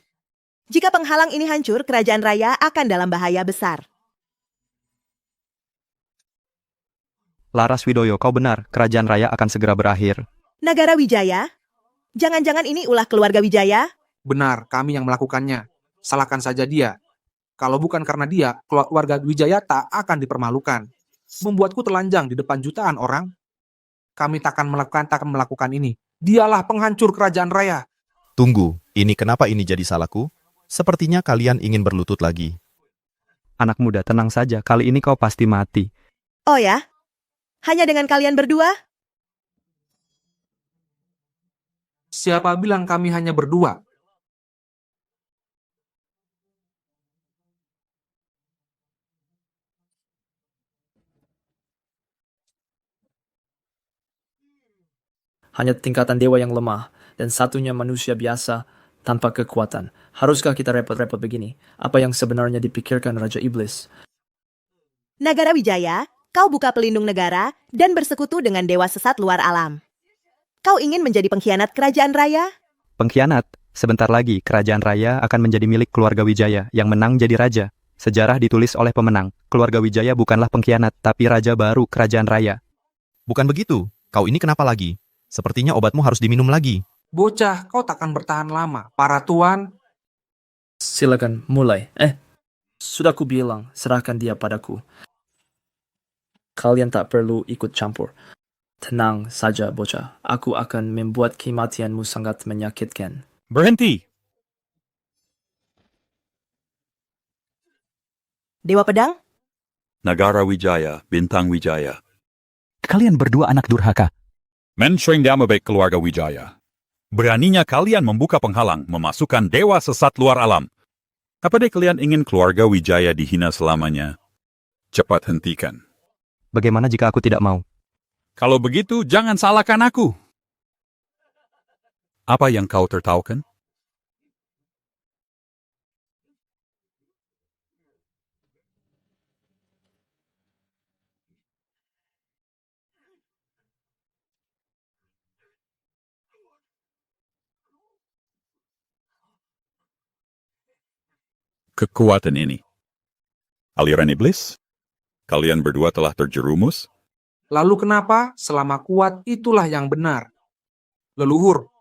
Jika penghalang ini hancur, kerajaan raya akan dalam bahaya besar. Laras Widoyo, kau benar, kerajaan raya akan segera berakhir. Nagara Wijaya? Jangan-jangan ini ulah keluarga Wijaya? Benar, kami yang melakukannya. Salahkan saja dia. Kalau bukan karena dia, keluarga Wijaya tak akan dipermalukan. Membuatku telanjang di depan jutaan orang. Kami takkan melakukan ini. Dialah penghancur kerajaan raya. Tunggu, ini kenapa ini jadi salahku? Sepertinya kalian ingin berlutut lagi. Anak muda, tenang saja, kali ini kau pasti mati. Oh ya? Hanya dengan kalian berdua? Siapa bilang kami hanya berdua? Hanya tingkatan dewa yang lemah, dan satunya manusia biasa tanpa kekuatan. Haruskah kita repot-repot begini? Apa yang sebenarnya dipikirkan Raja Iblis? Nagara Wijaya, kau buka pelindung negara dan bersekutu dengan dewa sesat luar alam. Kau ingin menjadi pengkhianat kerajaan raya? Pengkhianat? Sebentar lagi, kerajaan raya akan menjadi milik keluarga Wijaya yang menang jadi raja. Sejarah ditulis oleh pemenang. Keluarga Wijaya bukanlah pengkhianat, tapi raja baru kerajaan raya. Bukan begitu. Kau ini kenapa lagi? Sepertinya obatmu harus diminum lagi. Bocah, kau takkan bertahan lama. Para tuan... Silakan mulai. Sudah ku bilang, serahkan dia padaku. Kalian tak perlu ikut campur. Tenang saja, bocah. Aku akan membuat kematianmu sangat menyakitkan. Berhenti! Dewa Pedang? Nagara Wijaya, Bintang Wijaya. Kalian berdua anak durhaka. Menshring Damabek keluarga Wijaya. Beraninya kalian membuka penghalang, memasukkan dewa sesat luar alam. Apa deh kalian ingin keluarga Wijaya dihina selamanya? Cepat hentikan. Bagaimana jika aku tidak mau? Kalau begitu, jangan salahkan aku. Apa yang kau tertawakan? Kekuatan ini. Aliran iblis? Kalian berdua telah terjerumus? Lalu kenapa? Selama kuat, itulah yang benar. Leluhur,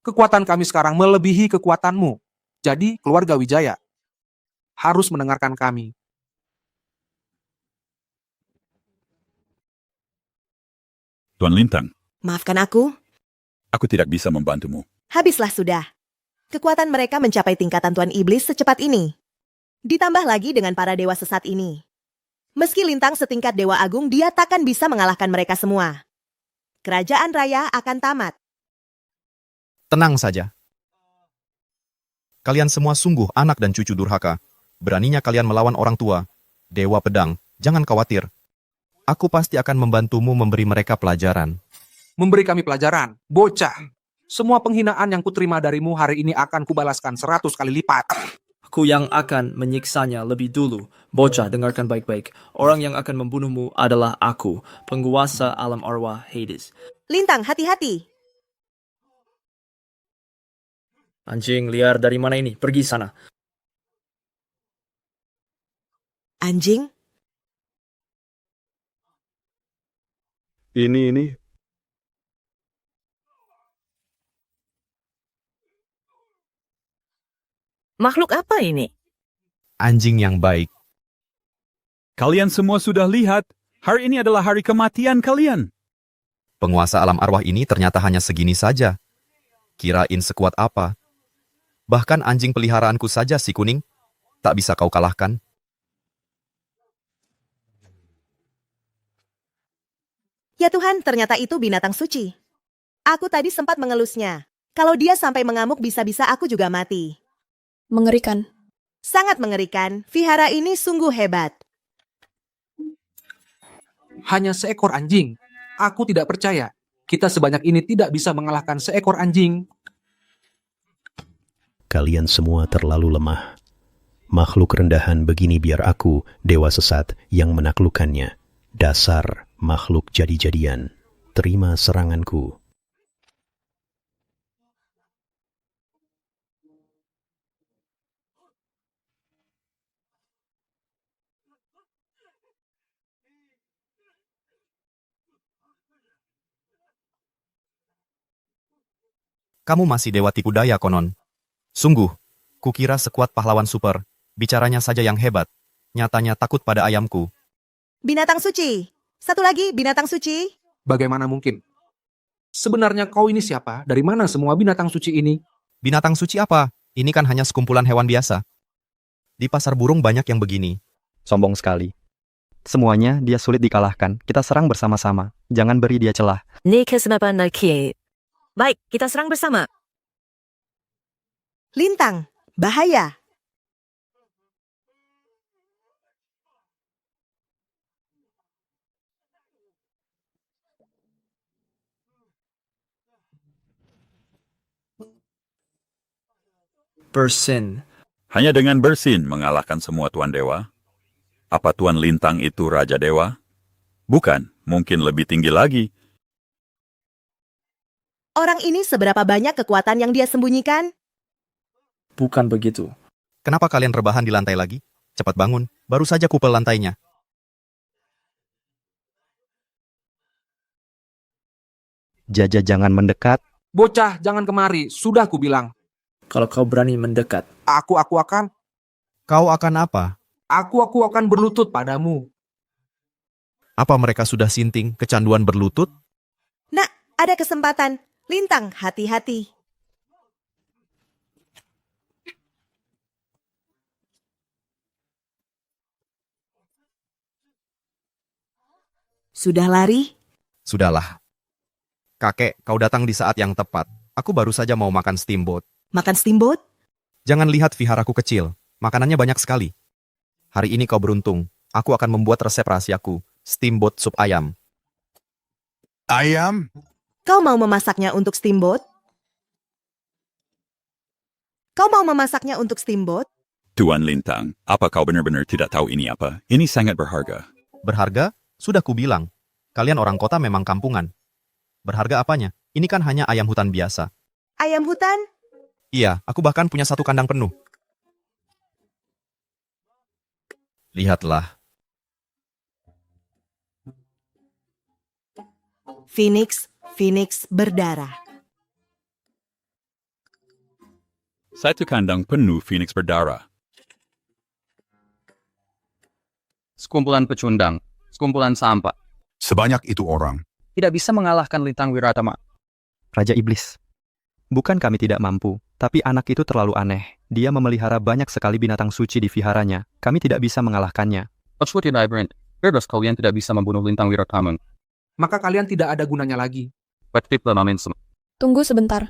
kekuatan kami sekarang melebihi kekuatanmu. Jadi, keluarga Wijaya harus mendengarkan kami. Tuan Lintang, Maafkan aku, aku tidak bisa membantumu. habislah sudah. Kekuatan mereka mencapai tingkatan Tuan Iblis secepat ini. Ditambah lagi dengan para dewa sesat ini. Meski Lintang setingkat Dewa Agung, dia takkan bisa mengalahkan mereka semua. Kerajaan raya akan tamat. Tenang saja. Kalian semua sungguh anak dan cucu durhaka. Beraninya kalian melawan orang tua. Dewa Pedang, jangan khawatir. Aku pasti akan membantumu memberi mereka pelajaran. Memberi kami pelajaran, bocah. Semua penghinaan yang kuterima darimu hari ini akan kubalaskan 100 kali lipat. Aku yang akan menyiksanya lebih dulu. Bocah, dengarkan baik-baik. Orang yang akan membunuhmu adalah aku, penguasa alam arwah Hades. Lintang, hati-hati. Anjing liar dari mana ini? Pergi sana. Anjing? Ini. Makhluk apa ini? Anjing yang baik. Kalian semua sudah lihat, hari ini adalah hari kematian kalian. Penguasa alam arwah ini ternyata hanya segini saja. Kirain sekuat apa? Bahkan anjing peliharaanku saja si kuning, tak bisa kau kalahkan. Ya Tuhan, ternyata itu binatang suci. Aku tadi sempat mengelusnya. Kalau dia sampai mengamuk, bisa-bisa aku juga mati. Mengerikan. Sangat mengerikan. Vihara ini sungguh hebat. Hanya seekor anjing. Aku tidak percaya. Kita sebanyak ini tidak bisa mengalahkan seekor anjing. Kalian semua terlalu lemah. Makhluk rendahan begini biar aku, dewa sesat, yang menaklukkannya. Dasar makhluk jadi-jadian. Terima seranganku. Kamu masih dewa tipu daya konon. Sungguh, kukira sekuat pahlawan super, bicaranya saja yang hebat. Nyatanya takut pada ayamku. Binatang suci. Satu lagi, binatang suci. Bagaimana mungkin? Sebenarnya kau ini siapa? Dari mana semua binatang suci ini? Binatang suci apa? Ini kan hanya sekumpulan hewan biasa. Di pasar burung banyak yang begini. Sombong sekali. Semuanya dia sulit dikalahkan. Kita serang bersama-sama. Jangan beri dia celah. Baik, kita serang bersama. Lintang, bahaya. Bersin. Hanya dengan bersin mengalahkan semua Tuan Dewa? Apa Tuan Lintang itu Raja Dewa? Bukan, mungkin lebih tinggi lagi. Orang ini seberapa banyak kekuatan yang dia sembunyikan? Bukan begitu. Kenapa kalian rebahan di lantai lagi? Cepat bangun, baru saja kupel lantainya. Jaja jangan mendekat. Bocah, jangan kemari. Sudah kubilang. Kalau kau berani mendekat. Aku akan. Kau akan apa? Aku akan berlutut padamu. Apa mereka sudah sinting kecanduan berlutut? Nak, ada kesempatan. Lintang, hati-hati. Sudah lari? Sudahlah. Kakek, kau datang di saat yang tepat. Aku baru saja mau makan steamboat. Makan steamboat? Jangan lihat viharaku kecil. Makanannya banyak sekali. Hari ini kau beruntung. Aku akan membuat resep rahasiaku. Steamboat sup ayam. Ayam? Kau mau memasaknya untuk steamboat? Kau mau memasaknya untuk steamboat? Tuan Lintang, apa kau benar-benar tidak tahu ini apa? Ini sangat berharga. Berharga? Sudah kubilang. Kalian orang kota memang kampungan. Berharga apanya? Ini kan hanya ayam hutan biasa. Ayam hutan? Iya, aku bahkan punya satu kandang penuh. Lihatlah. Phoenix berdarah. Satu kandang penuh Phoenix berdarah. Sekumpulan pecundang, sekumpulan sampah. Sebanyak itu orang. Tidak bisa mengalahkan Lintang Wiratama. Raja Iblis. Bukan kami tidak mampu, tapi anak itu terlalu aneh. Dia memelihara banyak sekali binatang suci di viharanya. Kami tidak bisa mengalahkannya. Bebas kalian tidak bisa membunuh Lintang Wiratama. Maka kalian tidak ada gunanya lagi. Tunggu sebentar.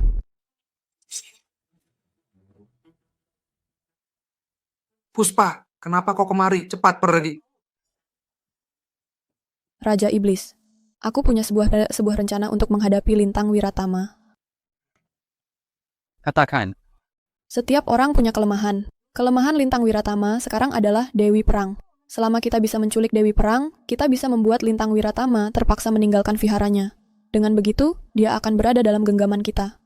Puspa, kenapa kau kemari? Cepat pergi. Raja Iblis. Aku punya sebuah rencana untuk menghadapi Lintang Wiratama. Katakan. Setiap orang punya kelemahan. Kelemahan Lintang Wiratama sekarang adalah Dewi Perang. Selama kita bisa menculik Dewi Perang, kita bisa membuat Lintang Wiratama terpaksa meninggalkan viharanya. Dengan begitu, dia akan berada dalam genggaman kita.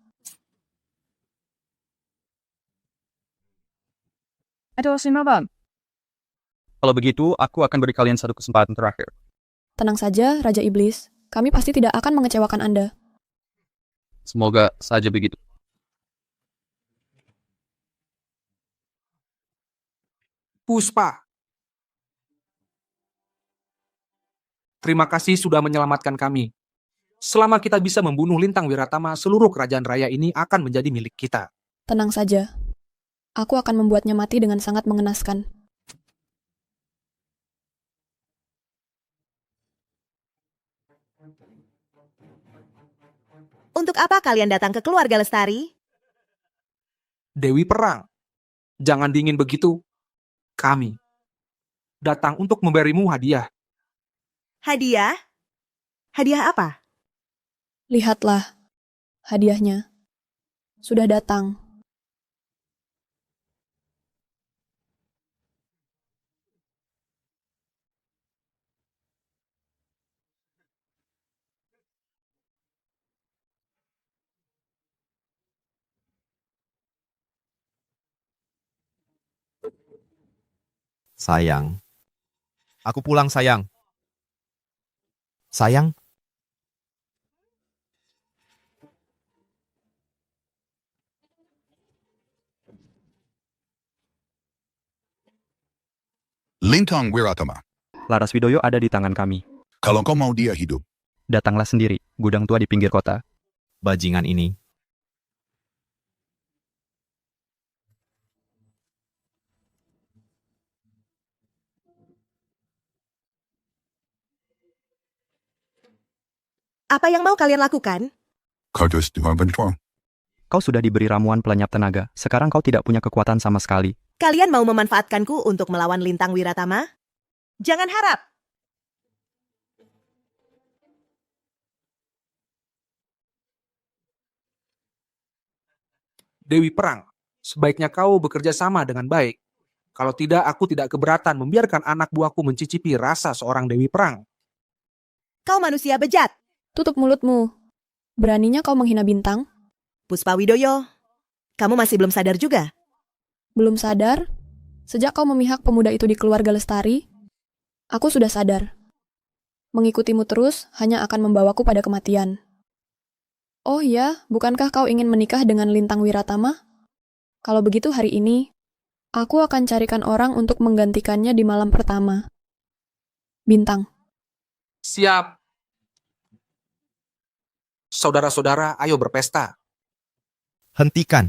Kalau begitu, aku akan beri kalian satu kesempatan terakhir. Tenang saja, Raja Iblis. Kami pasti tidak akan mengecewakan Anda. Semoga saja begitu. Puspa. Terima kasih sudah menyelamatkan kami. Selama kita bisa membunuh Lintang Wiratama, seluruh kerajaan raya ini akan menjadi milik kita. Tenang saja. Aku akan membuatnya mati dengan sangat mengenaskan. Untuk apa kalian datang ke keluarga Lestari? Dewi Perang. Jangan dingin begitu. Kami datang untuk memberimu hadiah. Hadiah? Hadiah apa? Lihatlah. Hadiahnya. Sudah datang. Sayang. Aku pulang, sayang. Sayang. Lintang Wiratama, Laras Widoyo ada di tangan kami. kalau kau mau dia hidup, Datanglah sendiri, gudang tua di pinggir kota. Bajingan ini. Apa yang mau kalian lakukan? kau terus dibentuk. Kau sudah diberi ramuan pelenyap tenaga, sekarang kau tidak punya kekuatan sama sekali. Kalian mau memanfaatkanku untuk melawan Lintang Wiratama? Jangan harap. Dewi Perang, sebaiknya kau bekerja sama dengan baik. Kalau tidak, aku tidak keberatan membiarkan anak buahku mencicipi rasa seorang Dewi Perang. Kau manusia bejat. Tutup mulutmu. Beraninya kau menghina Bintang? Puspa Widoyo, kamu masih belum sadar juga? Belum sadar? Sejak kau memihak pemuda itu di keluarga Lestari, aku sudah sadar. Mengikutimu terus hanya akan membawaku pada kematian. Oh ya, bukankah kau ingin menikah dengan Lintang Wiratama? Kalau begitu hari ini, aku akan carikan orang untuk menggantikannya di malam pertama. Bintang. Siap. Saudara-saudara, ayo berpesta. Hentikan.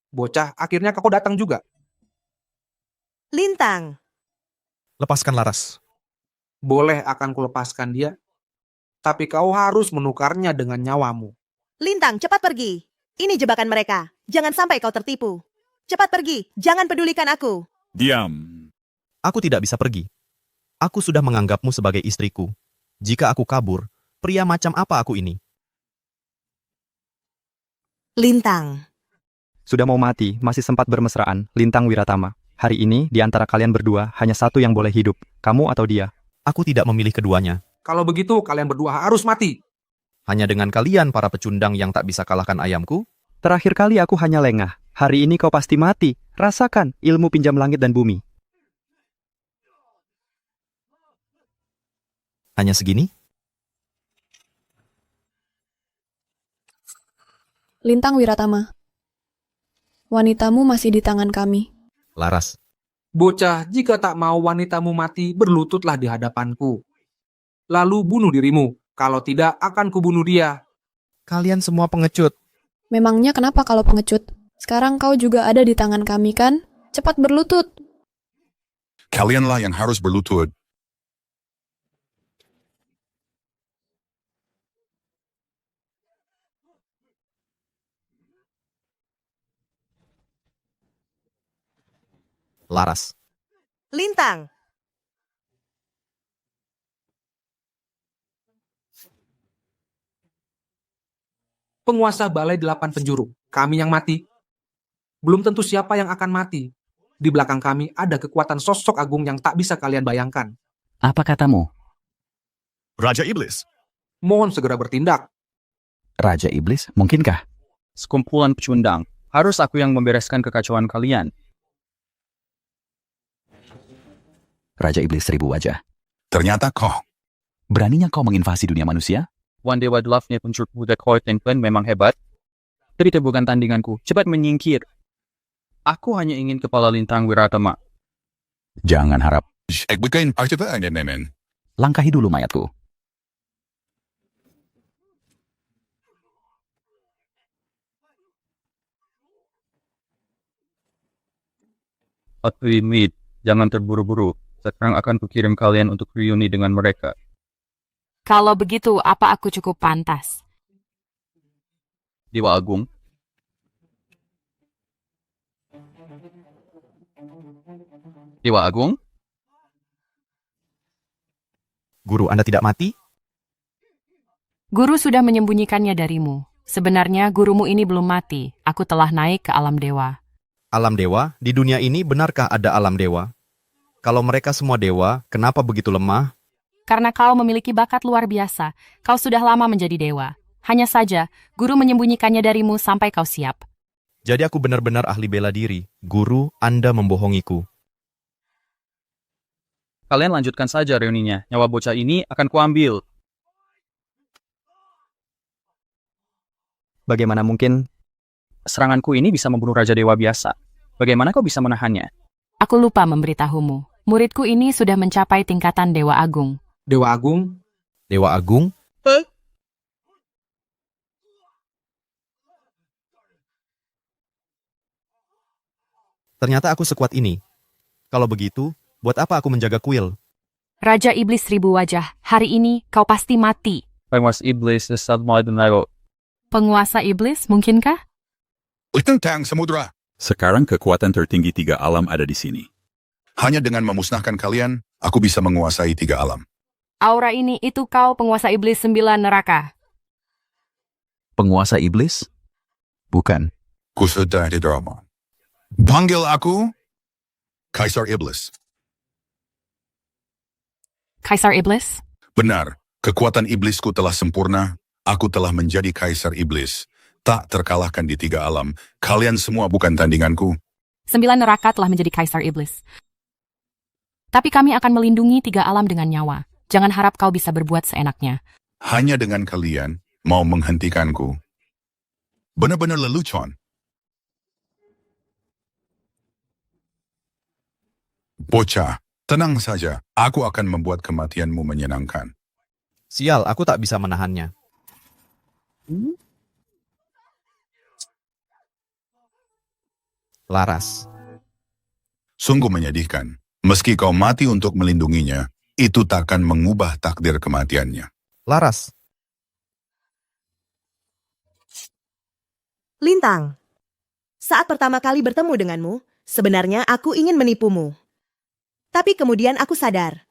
Bocah, akhirnya kau datang juga. Lintang. Lepaskan Laras. Boleh akan kulepaskan dia, tapi kau harus menukarnya dengan nyawamu. Lintang, cepat pergi. Ini jebakan mereka. Jangan sampai kau tertipu. Cepat pergi. Jangan pedulikan aku. Diam. Aku tidak bisa pergi. Aku sudah menganggapmu sebagai istriku. Jika aku kabur, pria macam apa aku ini? Lintang. Sudah mau mati, masih sempat bermesraan, Lintang Wiratama. Hari ini, di antara kalian berdua, hanya satu yang boleh hidup. Kamu atau dia? Aku tidak memilih keduanya. Kalau begitu, kalian berdua harus mati. Hanya dengan kalian, para pecundang yang tak bisa kalahkan ayamku? Terakhir kali aku hanya lengah. Hari ini kau pasti mati. Rasakan ilmu pinjam langit dan bumi. Hanya segini? Lintang Wiratama. Wanitamu masih di tangan kami. Laras. Bocah, jika tak mau wanitamu mati, berlututlah di hadapanku. Lalu bunuh dirimu. Kalau tidak, akan kubunuh dia. Kalian semua pengecut. Memangnya kenapa kalau pengecut? Sekarang kau juga ada di tangan kami kan? Cepat berlutut. Kalianlah yang harus berlutut. Laras. Lintang. Penguasa Balai 8 Penjuru, kami yang mati. Belum tentu siapa yang akan mati. Di belakang kami ada kekuatan sosok agung yang tak bisa kalian bayangkan. Apa katamu? Raja Iblis. Mohon segera bertindak. Raja Iblis, mungkinkah? Sekumpulan pecundang. Harus aku yang membereskan kekacauan kalian. Raja Iblis 1000 wajah. Ternyata kau. Beraninya kau menginvasi dunia manusia? Wan Dewa Dwarfnya pencuri budak Hoyt Clan memang hebat. Tapi itu bukan tandinganku. Cepat menyingkir. Aku hanya ingin kepala Lintang Wiratama. Jangan harap. Langkahi dulu mayatku. Atrimid, jangan terburu-buru. Sekarang akan kukirim kalian untuk reuni dengan mereka. Kalau begitu, apa aku cukup pantas? Dewa Agung. Dewa Agung? Guru Anda tidak mati? Guru sudah menyembunyikannya darimu. Sebenarnya gurumu ini belum mati. Aku telah naik ke alam dewa. Alam dewa? Di dunia ini benarkah ada alam dewa? Kalau mereka semua dewa, kenapa begitu lemah? Karena kau memiliki bakat luar biasa. Kau sudah lama menjadi dewa. Hanya saja, guru menyembunyikannya darimu sampai kau siap. Jadi aku benar-benar ahli bela diri. Guru, Anda membohongiku. Kalian lanjutkan saja reuninya. Nyawa bocah ini akan kuambil. Bagaimana mungkin seranganku ini bisa membunuh Raja Dewa biasa? Bagaimana kau bisa menahannya? Aku lupa memberitahumu. Muridku ini sudah mencapai tingkatan Dewa Agung. Dewa Agung? Dewa Agung? Ternyata aku sekuat ini. Kalau begitu, buat apa aku menjaga kuil? Raja Iblis Seribu Wajah, hari ini kau pasti mati. Penguasa Iblis Lesat Maldenaro. Penguasa Iblis, mungkinkah? Tentang samudra. Sekarang kekuatan tertinggi 3 alam ada di sini. Hanya dengan memusnahkan kalian, aku bisa menguasai 3 alam. Aura ini itu kau penguasa Iblis 9 neraka. Penguasa Iblis? Bukan. Ku sudah di drama. Panggil aku Kaisar Iblis. Kaisar Iblis? Benar, kekuatan iblisku telah sempurna. Aku telah menjadi Kaisar Iblis. Tak terkalahkan di 3 alam. Kalian semua bukan tandinganku. 9 neraka telah menjadi Kaisar Iblis. Tapi kami akan melindungi 3 alam dengan nyawa. Jangan harap kau bisa berbuat seenaknya. Hanya dengan kalian mau menghentikanku. Benar-benar lelucon. Bocah, tenang saja. Aku akan membuat kematianmu menyenangkan. Sial, aku tak bisa menahannya. Laras. Sungguh menyedihkan. Meski kau mati untuk melindunginya, itu takkan mengubah takdir kematiannya. Laras. Lintang, saat pertama kali bertemu denganmu, sebenarnya aku ingin menipumu. Tapi kemudian aku sadar.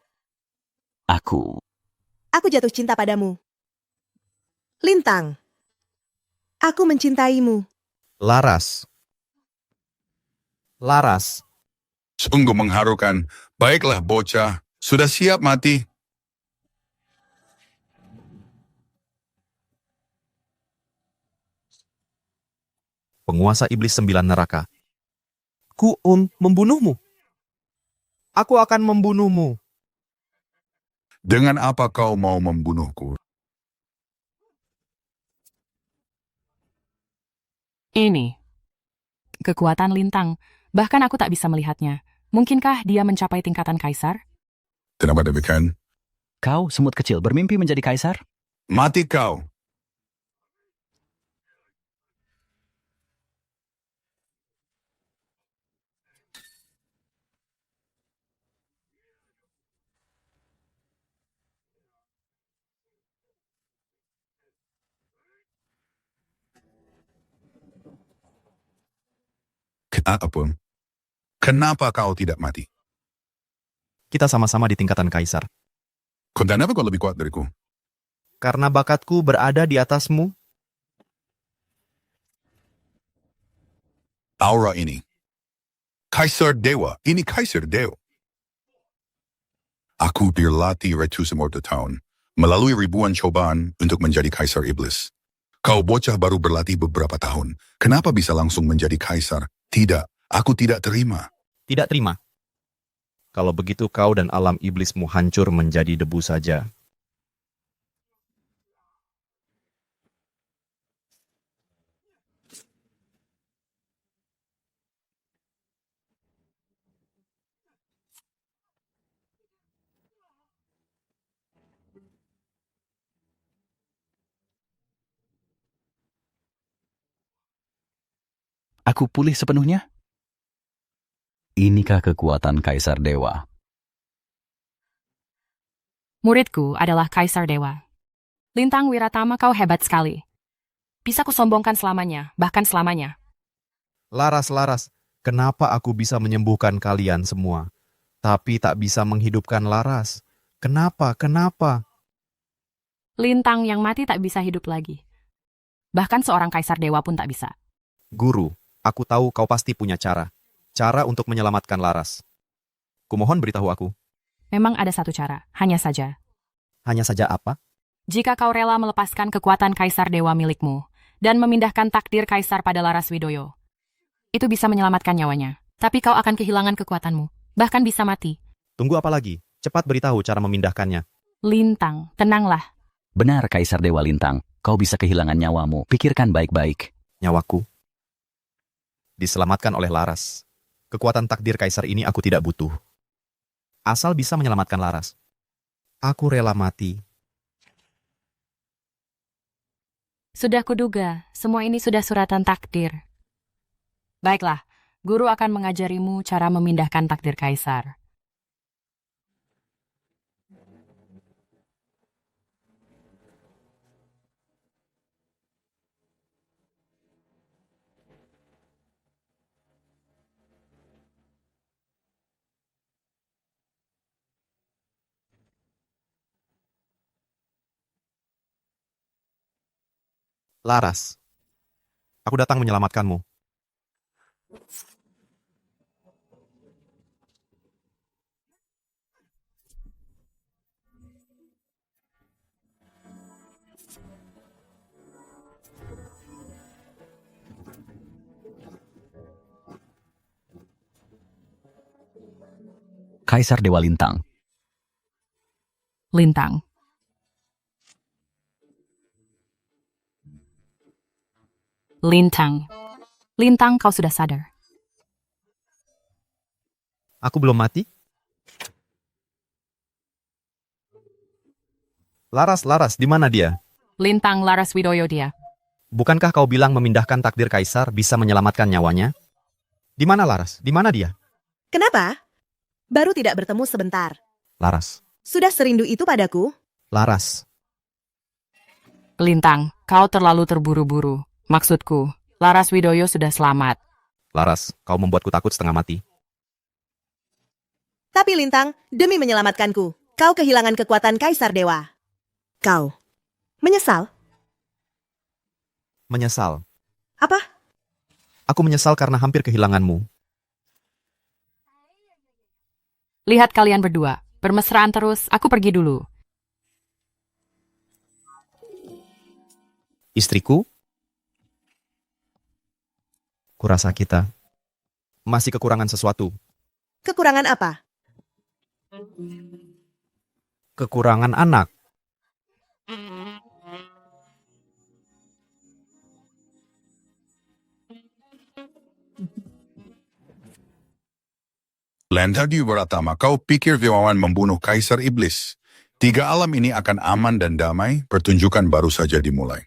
Aku jatuh cinta padamu. Lintang, aku mencintaimu. Laras. Laras. Sungguh mengharukan. Baiklah bocah, sudah siap mati? Penguasa Iblis 9 neraka. Ku membunuhmu. Aku akan membunuhmu. Dengan apa kau mau membunuhku? Ini. Kekuatan Lintang. Bahkan aku tak bisa melihatnya. Mungkinkah dia mencapai tingkatan Kaisar? Kenapa demikian? Kau, semut kecil, bermimpi menjadi kaisar? Mati kau. Apapun. Kenapa kau tidak mati? Kita sama-sama di tingkatan Kaisar. Kenapa kau lebih kuat dariku? Karena bakatku berada di atasmu. Aura ini. Kaisar Dewa. Ini Kaisar Dewa. Aku berlatih ratusan tahun, melalui ribuan cobaan untuk menjadi Kaisar Iblis. Kau bocah baru berlatih beberapa tahun. Kenapa bisa langsung menjadi Kaisar? Tidak, aku tidak terima. Tidak terima. Kalau begitu kau dan alam iblismu hancur menjadi debu saja. Aku pulih sepenuhnya? Inikah kekuatan Kaisar Dewa? Muridku adalah Kaisar Dewa. Lintang Wiratama, kau hebat sekali. Bisa kusombongkan selamanya, bahkan selamanya. Laras, kenapa aku bisa menyembuhkan kalian semua, tapi tak bisa menghidupkan Laras? Kenapa? Lintang yang mati tak bisa hidup lagi. Bahkan seorang Kaisar Dewa pun tak bisa. Guru, aku tahu kau pasti punya cara. Cara untuk menyelamatkan Laras. Kumohon beritahu aku. Memang ada satu cara, hanya saja. Hanya saja apa? Jika kau rela melepaskan kekuatan Kaisar Dewa milikmu dan memindahkan takdir Kaisar pada Laras Widoyo, itu bisa menyelamatkan nyawanya. Tapi kau akan kehilangan kekuatanmu, bahkan bisa mati. Tunggu apa lagi? Cepat beritahu cara memindahkannya. Lintang, tenanglah. Benar, Kaisar Dewa Lintang. Kau bisa kehilangan nyawamu. Pikirkan baik-baik. Nyawaku diselamatkan oleh Laras. Kekuatan takdir kaisar ini aku tidak butuh. Asal bisa menyelamatkan Laras. Aku rela mati. Sudah kuduga, semua ini sudah suratan takdir. Baiklah, guru akan mengajarimu cara memindahkan takdir kaisar. Laras, aku datang menyelamatkanmu. Kaisar Dewa Lintang. Lintang. Lintang. Lintang, kau sudah sadar. Aku belum mati? Laras, di mana dia? Lintang Laras Widoyo dia. Bukankah kau bilang memindahkan takdir kaisar bisa menyelamatkan nyawanya? Di mana Laras? Di mana dia? Kenapa? Baru tidak bertemu sebentar. Laras. Sudah serindu itu padaku? Laras. Lintang, kau terlalu terburu-buru. Maksudku, Laras Widoyo sudah selamat. Laras, kau membuatku takut setengah mati. Tapi Lintang, demi menyelamatkanku, kau kehilangan kekuatan Kaisar Dewa. Kau menyesal? Menyesal. Apa? Aku menyesal karena hampir kehilanganmu. Lihat kalian berdua, bermesraan terus, aku pergi dulu. Istriku? Kurasa kita masih kekurangan sesuatu. Kekurangan apa? Kekurangan anak. Landhadi Waratama, kau pikir Viwawan membunuh Kaisar Iblis? 3 alam ini akan aman dan damai, pertunjukan baru saja dimulai.